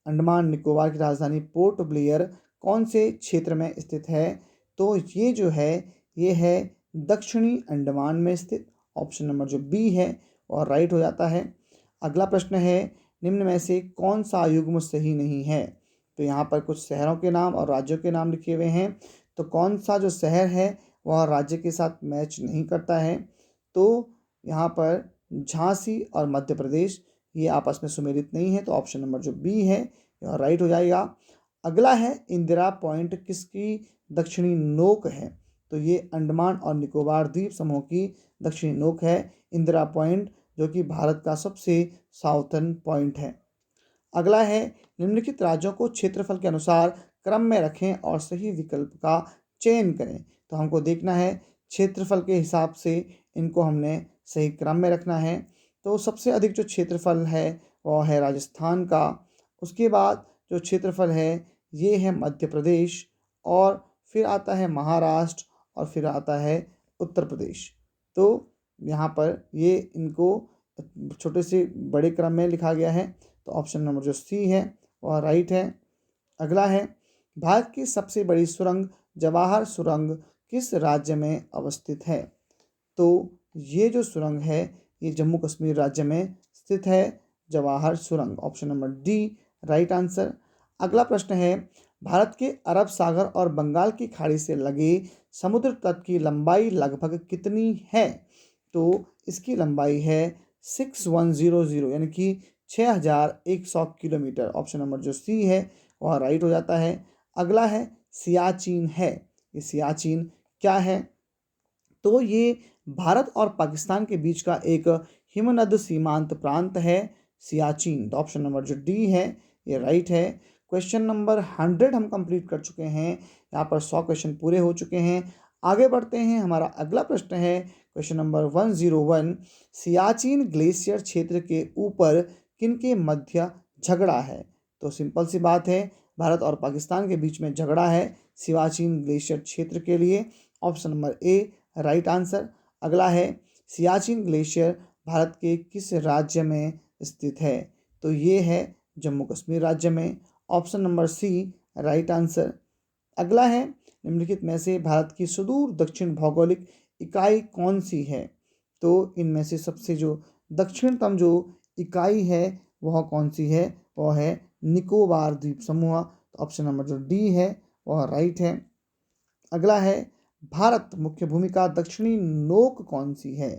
अंडमान निकोबार की राजधानी पोर्ट ब्लेयर कौन से क्षेत्र में स्थित है? तो ये जो है ये है दक्षिणी अंडमान में स्थित। ऑप्शन नंबर जो बी है और राइट हो जाता है। अगला प्रश्न है निम्न में से कौन सा युग्म सही नहीं है? तो यहाँ पर कुछ शहरों के नाम और राज्यों के नाम लिखे हुए हैं। तो कौन सा जो शहर है वह राज्य के साथ मैच नहीं करता है? तो यहाँ पर झांसी और मध्य प्रदेश ये आपस में सुमेलित नहीं है। तो ऑप्शन नंबर जो बी है यह राइट हो जाएगा। अगला है इंदिरा पॉइंट किसकी दक्षिणी नोक है? तो ये अंडमान और निकोबार द्वीप समूह की दक्षिणी नोक है इंदिरा पॉइंट, जो कि भारत का सबसे साउथर्न पॉइंट है। अगला है निम्नलिखित राज्यों को क्षेत्रफल के अनुसार क्रम में रखें और सही विकल्प का चयन करें। तो हमको देखना है क्षेत्रफल के हिसाब से इनको हमने सही क्रम में रखना है। तो सबसे अधिक जो क्षेत्रफल है वह है राजस्थान का। उसके बाद जो क्षेत्रफल है ये है मध्य प्रदेश, और फिर आता है महाराष्ट्र, और फिर आता है उत्तर प्रदेश। तो यहाँ पर ये इनको छोटे से बड़े क्रम में लिखा गया है। तो ऑप्शन नंबर जो सी है वह राइट है। अगला है भारत की सबसे बड़ी सुरंग जवाहर सुरंग किस राज्य में अवस्थित है? तो ये जो सुरंग है ये जम्मू कश्मीर राज्य में स्थित है, जवाहर सुरंग। Option number D right answer. अगला प्रश्न है भारत के अरब सागर और बंगाल की खाड़ी से लगे समुद्र तट की लंबाई लगभग कितनी है? तो इसकी लंबाई है 6100 यानी कि 6100 किलोमीटर। ऑप्शन नंबर जो सी है वह राइट हो जाता है। अगला है सियाचिन है। ये सियाचिन क्या है? तो ये भारत और पाकिस्तान के बीच का एक हिमनद सीमांत प्रांत है सियाचिन। तो ऑप्शन नंबर जो डी है ये राइट है। क्वेश्चन नंबर 100 हम कंप्लीट कर चुके हैं। यहाँ पर 100 क्वेश्चन पूरे हो चुके हैं। आगे बढ़ते हैं। हमारा अगला प्रश्न है क्वेश्चन नंबर 101। सियाचिन ग्लेशियर क्षेत्र के ऊपर किनके मध्य झगड़ा है? तो सिंपल सी बात है, भारत और पाकिस्तान के बीच में झगड़ा है सियाचिन ग्लेशियर क्षेत्र के लिए। ऑप्शन नंबर ए राइट आंसर। अगला है सियाचिन ग्लेशियर भारत के किस राज्य में स्थित है? तो ये है जम्मू कश्मीर राज्य में। Option number C right answer. अगला है निम्नलिखित में से भारत की सुदूर दक्षिण भौगोलिक इकाई कौन सी है? तो इनमें से सबसे जो दक्षिणतम जो इकाई है वह कौन सी है? वह है निकोबार द्वीप समूह। तो ऑप्शन नंबर जो डी है वह राइट है। अगला है भारत मुख्य भूमिका दक्षिणी नोक कौन सी है?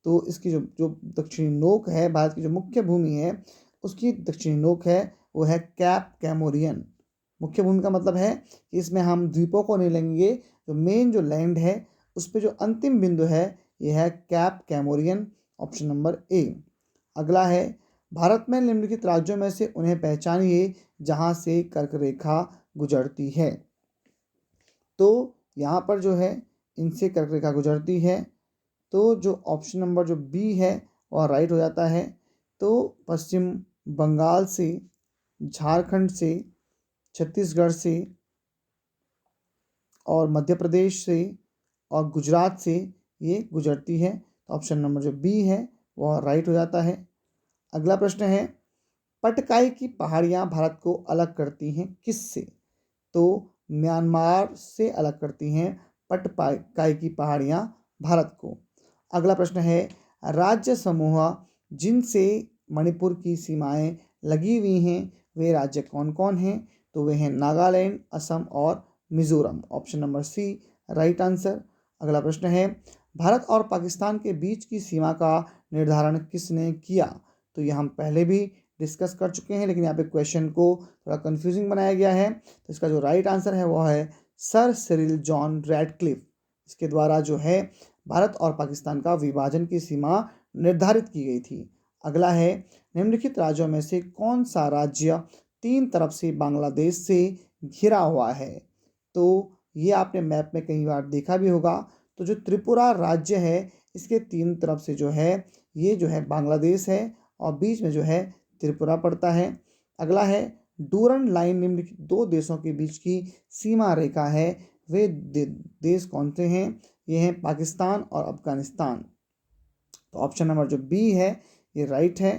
तो इसकी जो जो दक्षिणी नोक है, भारत की जो मुख्य भूमि है उसकी दक्षिणी नोक है वो है कैप कैमोरियन। मुख्य भूमि का मतलब है कि इसमें हम द्वीपों को नहीं लेंगे, जो मेन जो लैंड है उस पर जो अंतिम बिंदु है यह है Cape Comorin. Option number A. अगला है भारत में निम्नलिखित राज्यों में से उन्हें पहचानिए जहां से कर्क रेखा गुजरती है। तो यहाँ पर जो है इनसे कर्क रेखा गुजरती है। तो जो ऑप्शन नंबर जो बी है और राइट हो जाता है। तो पश्चिम बंगाल से, झारखंड से, छत्तीसगढ़ से और मध्य प्रदेश से और गुजरात से ये गुजरती है। तो ऑप्शन नंबर जो बी है वह राइट हो जाता है। अगला प्रश्न है, पटकाई की पहाड़ियाँ भारत को अलग करती हैं किससे? तो म्यांमार से अलग करती हैं पटकाई की पहाड़ियाँ भारत को। अगला प्रश्न है, राज्य समूह जिनसे मणिपुर की सीमाएं लगी हुई हैं वे राज्य कौन कौन हैं? तो वे हैं नागालैंड, असम और Mizoram. Option number C right answer. अगला प्रश्न है, भारत और पाकिस्तान के बीच की सीमा का निर्धारण किसने किया? तो ये हम पहले भी डिस्कस कर चुके हैं, लेकिन यहाँ पे क्वेश्चन को थोड़ा कंफ्यूजिंग बनाया गया है। तो इसका जो राइट आंसर है वह है सर सिरिल जॉन रैडक्लिफ। इसके द्वारा जो है भारत और पाकिस्तान का विभाजन की सीमा निर्धारित की गई थी। अगला है, निम्नलिखित राज्यों में से कौन सा राज्य तीन तरफ से बांग्लादेश से घिरा हुआ है? तो ये आपने मैप में कई बार देखा भी होगा। तो जो त्रिपुरा राज्य है इसके तीन तरफ से जो है ये जो है बांग्लादेश है और बीच में जो है त्रिपुरा पड़ता है। अगला है, डूरन लाइन निम्नलिखित दो देशों के बीच की सीमा रेखा है, वे देश कौन से हैं? ये हैं पाकिस्तान और अफगानिस्तान। तो ऑप्शन नंबर जो बी है ये राइट है।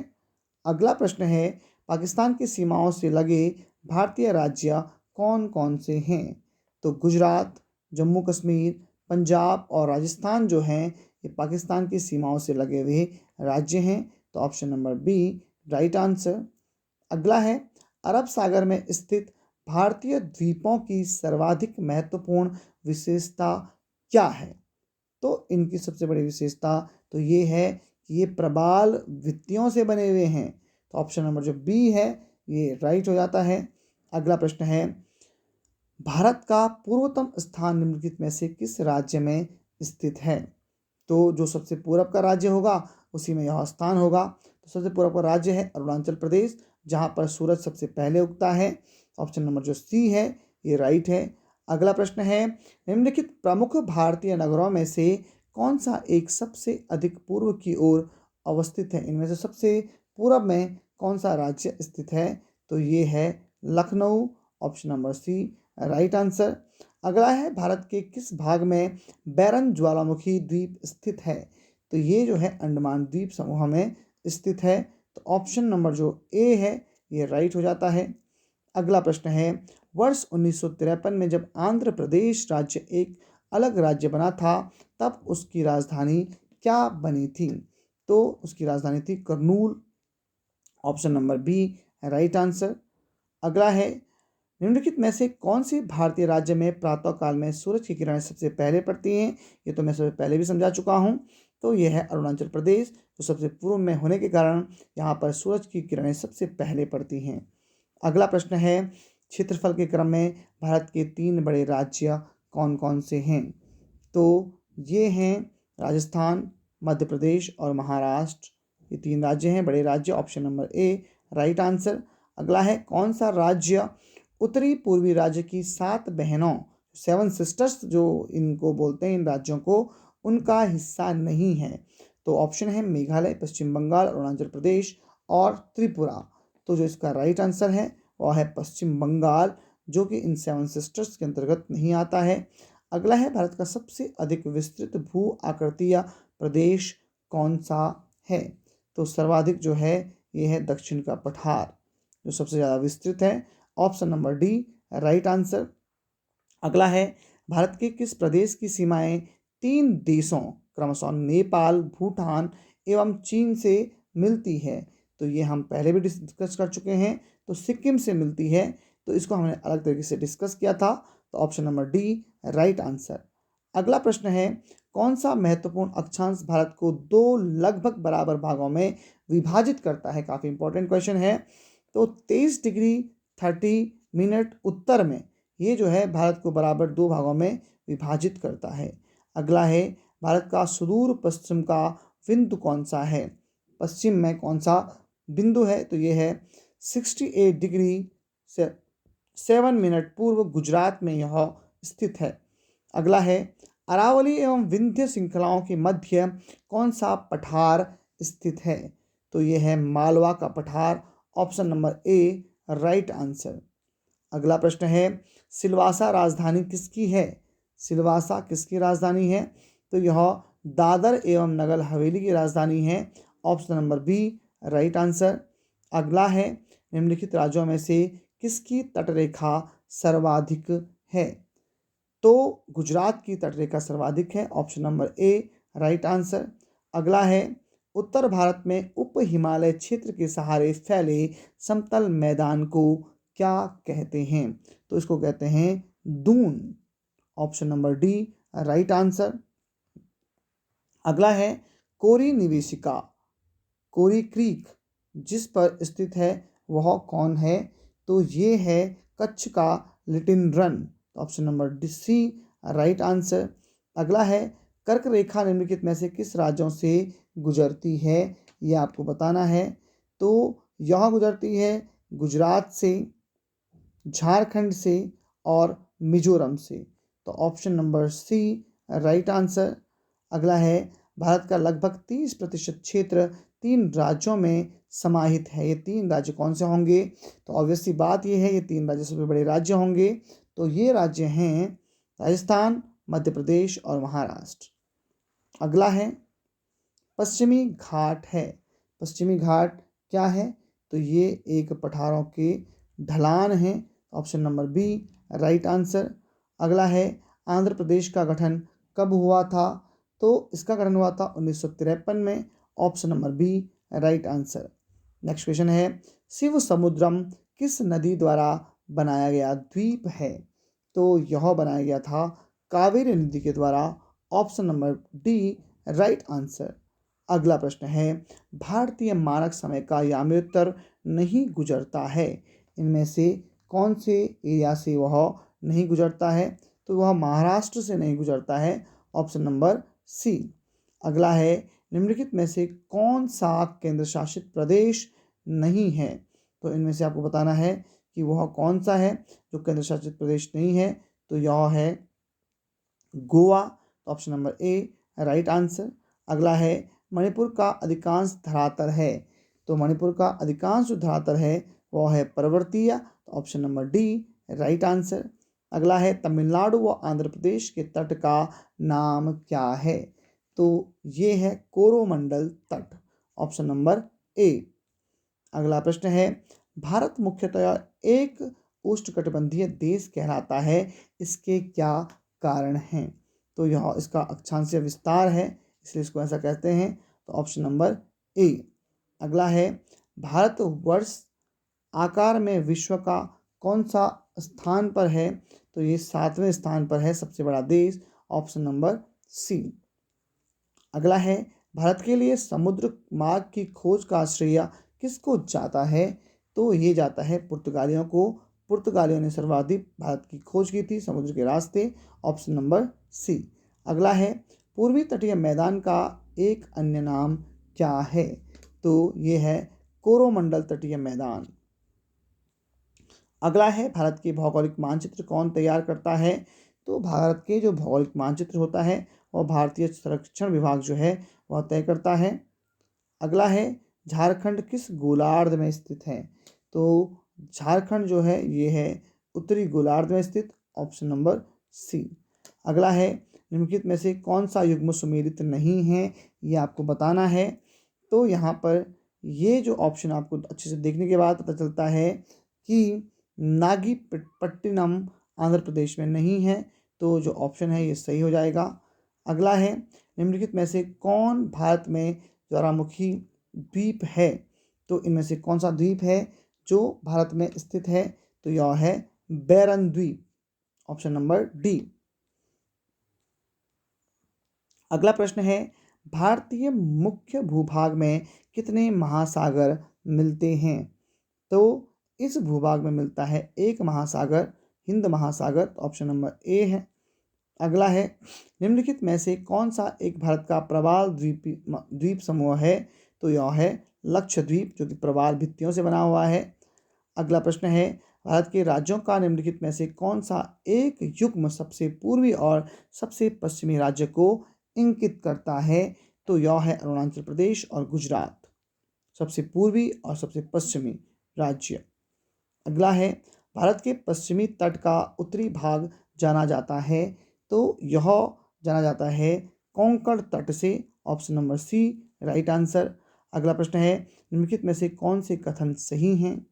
अगला प्रश्न है, पाकिस्तान की सीमाओं से लगे भारतीय राज्य कौन कौन से हैं? तो गुजरात, जम्मू कश्मीर, पंजाब और राजस्थान जो हैं ये पाकिस्तान की सीमाओं से लगे हुए राज्य हैं। तो option number B right answer. अगला है, अरब सागर में स्थित भारतीय द्वीपों की सर्वाधिक महत्वपूर्ण विशेषता क्या है? तो इनकी सबसे बड़ी विशेषता तो ये है कि ये प्रबाल भित्तियों से बने हुए हैं। तो ऑप्शन नंबर जो बी है ये राइट हो जाता है। अगला प्रश्न है, भारत का पूर्वतम स्थान निम्नलिखित में से किस राज्य में स्थित है? तो जो सबसे पूरब का राज्य होगा उसी में यह स्थान होगा। तो सबसे पूरब का राज्य है अरुणाचल प्रदेश, जहाँ पर सूरज सबसे पहले उगता है। ऑप्शन नंबर जो सी है ये राइट है। अगला प्रश्न है, निम्नलिखित प्रमुख भारतीय नगरों में से कौन सा एक सबसे अधिक पूर्व की ओर अवस्थित है? इनमें से सबसे पूरब में कौन सा राज्य स्थित है? तो ये है Lucknow. Option number C right answer. अगला है, भारत के किस भाग में बैरन ज्वालामुखी द्वीप स्थित है? तो ये जो है अंडमान द्वीप समूह में स्थित है। तो ऑप्शन नंबर जो ए है ये राइट हो जाता है। अगला प्रश्न है, वर्ष 1953 में जब आंध्र प्रदेश राज्य एक अलग राज्य बना था तब उसकी राजधानी क्या बनी थी? तो उसकी राजधानी थी Kurnool. Option number B right answer. अगला है, निम्नलिखित में से कौन से भारतीय राज्य में प्रातःकाल में सूरज की किरणें सबसे पहले पड़ती हैं? ये तो मैं सबसे पहले भी समझा चुका हूँ। तो यह है अरुणाचल प्रदेश, जो सबसे पूर्व में होने के कारण यहाँ पर सूरज की किरणें सबसे पहले पड़ती हैं। अगला प्रश्न है, क्षेत्रफल के क्रम में भारत के तीन बड़े राज्य कौन कौन से हैं? तो ये हैं राजस्थान, मध्य प्रदेश और महाराष्ट्र। ये तीन राज्य हैं बड़े राज्य। ऑप्शन नंबर ए राइट आंसर। अगला है, कौन सा राज्य उत्तरी पूर्वी राज्य की सात बहनों, सेवन सिस्टर्स जो इनको बोलते हैं इन राज्यों को, उनका हिस्सा नहीं है? तो ऑप्शन है मेघालय, पश्चिम बंगाल, अरुणाचल प्रदेश और त्रिपुरा। तो जो इसका राइट आंसर है वह है पश्चिम बंगाल, जो कि इन सेवन सिस्टर्स के अंतर्गत नहीं आता है। अगला है, भारत का सबसे अधिक विस्तृत भू आकृतिय प्रदेश कौन सा है? तो सर्वाधिक जो है ये है दक्षिण का पठार, जो सबसे ज़्यादा विस्तृत है। Option number D right answer. अगला है, भारत के किस प्रदेश की सीमाएं तीन देशों क्रमशः नेपाल, भूटान एवं चीन से मिलती है? तो ये हम पहले भी डिस्कस कर चुके हैं। तो सिक्किम से मिलती है। तो इसको हमने अलग तरीके से डिस्कस किया था। तो option number D right answer. अगला प्रश्न है, कौन सा महत्वपूर्ण अक्षांश भारत को दो लगभग बराबर भागों में विभाजित करता है? काफ़ी इंपॉर्टेंट क्वेश्चन है। तो 23 डिग्री 30 मिनट उत्तर में ये जो है भारत को बराबर दो भागों में विभाजित करता है। अगला है, भारत का सुदूर पश्चिम का बिंदु कौन सा है? पश्चिम में कौन सा बिंदु है? तो ये है 68 डिग्री से 7 मिनट पूर्व गुजरात में यह स्थित है। अगला है, अरावली एवं विंध्य श्रृंखलाओं के मध्य कौन सा पठार स्थित है? तो ये है मालवा का पठार, ऑप्शन नंबर ए राइट आंसर। अगला प्रश्न है, सिलवासा राजधानी किसकी है? सिलवासा किसकी राजधानी है? तो यह दादर एवं नगर हवेली की राजधानी है, option number B right answer. अगला है, निम्नलिखित राज्यों में से किसकी तटरेखा सर्वाधिक है? तो गुजरात की तटरेखा सर्वाधिक है, ऑप्शन नंबर ए राइट आंसर। अगला है, उत्तर भारत में उप हिमालय क्षेत्र के सहारे फैले समतल मैदान को क्या कहते हैं? तो इसको कहते हैं Doon, option number D right answer. अगला है, कोरी निवेशिका, कोरी क्रीक जिस पर स्थित है वह कौन है? तो ये है कच्छ का little Rann, option number D C right answer. अगला है, कर्क रेखा निम्नलिखित में से किस राज्यों से गुजरती है? ये आपको बताना है। तो यह गुजरती है गुजरात से, झारखंड से और मिजोरम से, तो option number C right answer. अगला है, भारत का लगभग 30% क्षेत्र 3 राज्यों में समाहित है। ये 3 राज्य कौन से होंगे? तो ऑब्वियस सी बात ये है, ये 3 राज्य सबसे बड़े राज्य होंगे। तो ये राज्य हैं राजस्थान, मध्य प्रदेश और महाराष्ट्र। अगला है, पश्चिमी घाट है। पश्चिमी घाट क्या है? तो ये एक पठारों के ढलान है, option number B right answer. अगला है, आंध्र प्रदेश का गठन कब हुआ था? तो इसका गठन हुआ था 1953 में, option number B right answer. Next question है, शिव समुद्रम किस नदी द्वारा बनाया गया द्वीप है? तो यह बनाया गया था कावेरी नदी के द्वारा, option number D right answer. अगला प्रश्न है, भारतीय मानक समय का याम्योत्तर नहीं गुजरता है, इनमें से कौन से एरिया से वह नहीं गुजरता है? तो वह महाराष्ट्र से नहीं गुजरता है, ऑप्शन नंबर सी। अगला है, निम्नलिखित में से कौन सा केंद्र शासित प्रदेश नहीं है? तो इनमें से आपको बताना है कि वह कौन सा है जो केंद्र शासित प्रदेश नहीं है। तो यह है गोवा, ऑप्शन नंबर ए राइट आंसर। अगला है, मणिपुर का अधिकांश धरातल है। तो मणिपुर का अधिकांश जो धरातल है वह है पर्वतीय, option number D right answer. अगला है, तमिलनाडु व आंध्र प्रदेश के तट का नाम क्या है? तो ये है कोरोमंडल तट, ऑप्शन नंबर ए। अगला प्रश्न है, भारत मुख्यतः एक उष्णकटिबंधीय देश कहलाता है, इसके क्या कारण हैं? तो यह इसका अक्षांशीय विस्तार है, इसलिए इसको ऐसा कहते हैं, तो ऑप्शन नंबर ए। अगला है, भारतवर्ष आकार में विश्व का कौन सा स्थान पर है? तो ये 7वें स्थान पर है, सबसे बड़ा देश, ऑप्शन नंबर सी। अगला है, भारत के लिए समुद्र मार्ग की खोज का श्रेय किसको जाता है? तो ये जाता है पुर्तगालियों को। पुर्तगालियों ने सर्वाधिक भारत की खोज की थी समुद्र के रास्ते, ऑप्शन नंबर सी। अगला है, पूर्वी तटीय मैदान का एक अन्य नाम क्या है? तो ये है कोरोमंडल तटीय मैदान। अगला है, भारत के भौगोलिक मानचित्र कौन तैयार करता है? तो भारत के जो भौगोलिक मानचित्र होता है वह भारतीय सर्वेक्षण विभाग जो है वह तय करता है। अगला है, झारखंड किस गोलार्ध में स्थित है? तो झारखंड जो है ये है उत्तरी गोलार्ध में स्थित, ऑप्शन नंबर सी। अगला है, निम्नलिखित में से कौन सा युग्म सुमेलित नहीं है, ये आपको बताना है। तो यहाँ पर ये जो ऑप्शन आपको अच्छे से देखने के बाद पता चलता है कि नागीपट्टिनम आंध्र प्रदेश में नहीं है, तो जो ऑप्शन है ये सही हो जाएगा। अगला है, निम्नलिखित में से कौन भारत में ज्वालामुखी द्वीप है? तो इनमें से कौन सा द्वीप है जो भारत में स्थित है? तो यह है बैरन द्वीप, ऑप्शन नंबर डी। अगला प्रश्न है, भारतीय मुख्य भूभाग में कितने महासागर मिलते हैं? तो इस भूभाग में मिलता है एक महासागर, हिंद महासागर, ऑप्शन नंबर ए है। अगला है, निम्नलिखित में से कौन सा एक भारत का प्रवाल द्वीप समूह है? तो यह है लक्षद्वीप, जो कि प्रवाल भित्तियों से बना हुआ है। अगला प्रश्न है, भारत के राज्यों का निम्नलिखित में से कौन सा एक युग्म सबसे पूर्वी और सबसे पश्चिमी राज्य को इंगित करता है? तो यह है अरुणाचल प्रदेश और गुजरात, सबसे पूर्वी और सबसे पश्चिमी राज्य। अगला है, भारत के पश्चिमी तट का उत्तरी भाग जाना जाता है, तो यह जाना जाता है कोंकण तट से। Option number C right answer. अगला प्रश्न है, निम्नलिखित में से कौन से कथन सही हैं?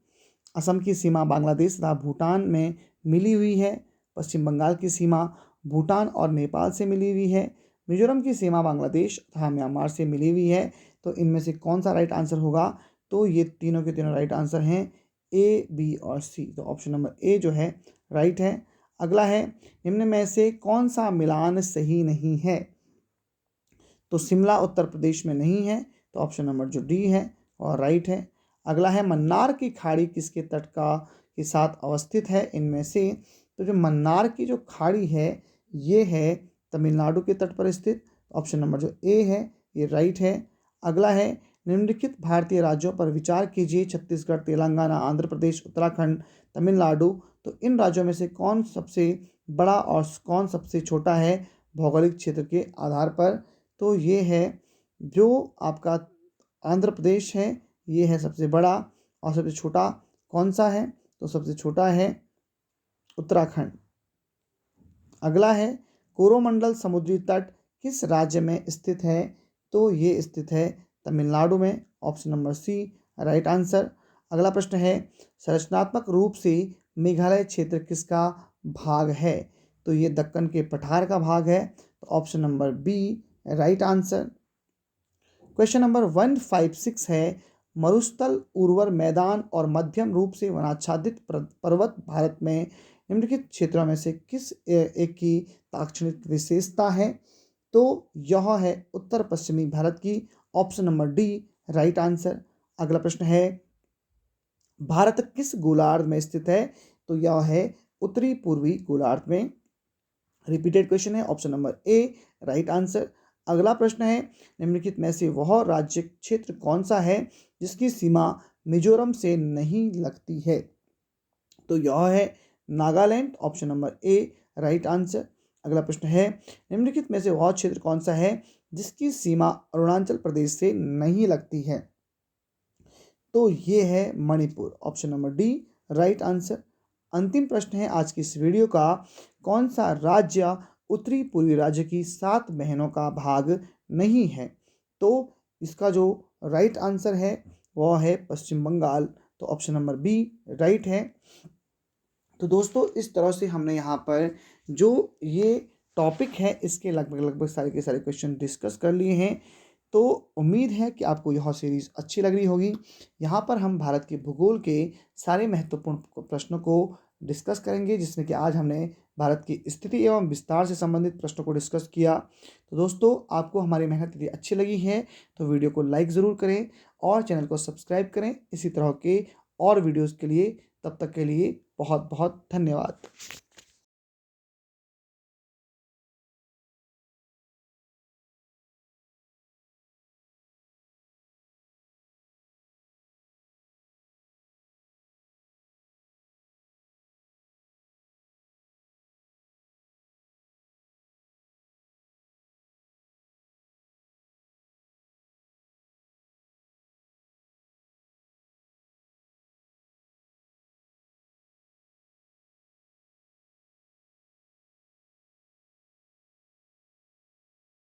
असम की सीमा बांग्लादेश तथा भूटान में मिली हुई है। पश्चिम बंगाल की सीमा भूटान और नेपाल से मिली हुई है। मिजोरम की सीमा बांग्लादेश तथा म्यांमार से मिली हुई है। तो इनमें से कौन सा राइट आंसर होगा? तो ये तीनों के तीनों राइट आंसर हैं, ए, बी और सी। तो ऑप्शन नंबर ए जो है राइट है। अगला है, निम्न में से कौन सा मिलान सही नहीं है? तो शिमला उत्तर प्रदेश में नहीं है, तो ऑप्शन नंबर जो डी है और राइट है। अगला है, मन्नार की खाड़ी किसके तट का के साथ अवस्थित है? इनमें से तो जो मन्नार की जो खाड़ी है ये है तमिलनाडु के तट पर स्थित। ऑप्शन नंबर जो ए है ये राइट है। अगला है, निम्नलिखित भारतीय राज्यों पर विचार कीजिए, छत्तीसगढ़, तेलंगाना, आंध्र प्रदेश, उत्तराखंड, तमिलनाडु। तो इन राज्यों में से कौन सबसे बड़ा और कौन सबसे छोटा है भौगोलिक क्षेत्र के आधार पर? तो ये है जो आपका आंध्र प्रदेश है, ये है सबसे बड़ा, और सबसे छोटा कौन सा है? तो सबसे छोटा है उत्तराखंड। अगला है, कोरोमंडल समुद्री तट किस राज्य में स्थित है? तो ये स्थित है तमिलनाडु में। Option number C right answer. अगला प्रश्न है, संरचनात्मक रूप से मेघालय क्षेत्र किसका भाग है? तो ये दक्कन के पठार का भाग है। तो option number B right answer. Question number 156 है, मरुस्थल, उर्वर मैदान और मध्यम रूप से वनाच्छादित पर्वत भारत में निम्नलिखित क्षेत्रों में से किस एक की ताक्षणिक विशेषता है? तो यह है उत्तर पश्चिमी भारत की। Option number D right answer. अगला प्रश्न है, भारत किस गोलार्ध में स्थित है? तो यह है उत्तरी पूर्वी गोलार्ध में। रिपीटेड क्वेश्चन है, ऑप्शन नंबर ए राइट आंसर। अगला प्रश्न है, निम्नलिखित में से वह राज्य क्षेत्र कौन सा है जिसकी सीमा मिजोरम से नहीं लगती है? तो यह है नागालैंड। ऑप्शन नंबर ए राइट आंसर। अगला प्रश्न है, निम्नलिखित में से वह क्षेत्र कौन सा है जिसकी सीमा अरुणाचल प्रदेश से नहीं लगती है? तो ये है Manipur. Option number D right answer. अंतिम प्रश्न है आज की इस वीडियो का, कौन सा राज्य उत्तरी पूर्वी राज्य की 7 बहनों का भाग नहीं है? तो इसका जो राइट आंसर है वह है पश्चिम बंगाल। तो ऑप्शन नंबर बी राइट है। तो दोस्तों इस तरह से हमने यहाँ पर जो ये टॉपिक है इसके लगभग सारे के सारे क्वेश्चन डिस्कस कर लिए हैं। तो उम्मीद है कि आपको यह सीरीज़ अच्छी लग रही होगी। यहाँ पर हम भारत के भूगोल के सारे महत्वपूर्ण प्रश्नों को डिस्कस करेंगे, जिसमें कि आज हमने भारत की स्थिति एवं विस्तार से संबंधित प्रश्नों को डिस्कस किया। तो दोस्तों आपको हमारी मेहनत यदि अच्छी लगी है तो वीडियो को लाइक ज़रूर करें और चैनल को सब्सक्राइब करें इसी तरह के और वीडियोज़ के लिए। तब तक के लिए बहुत बहुत धन्यवाद।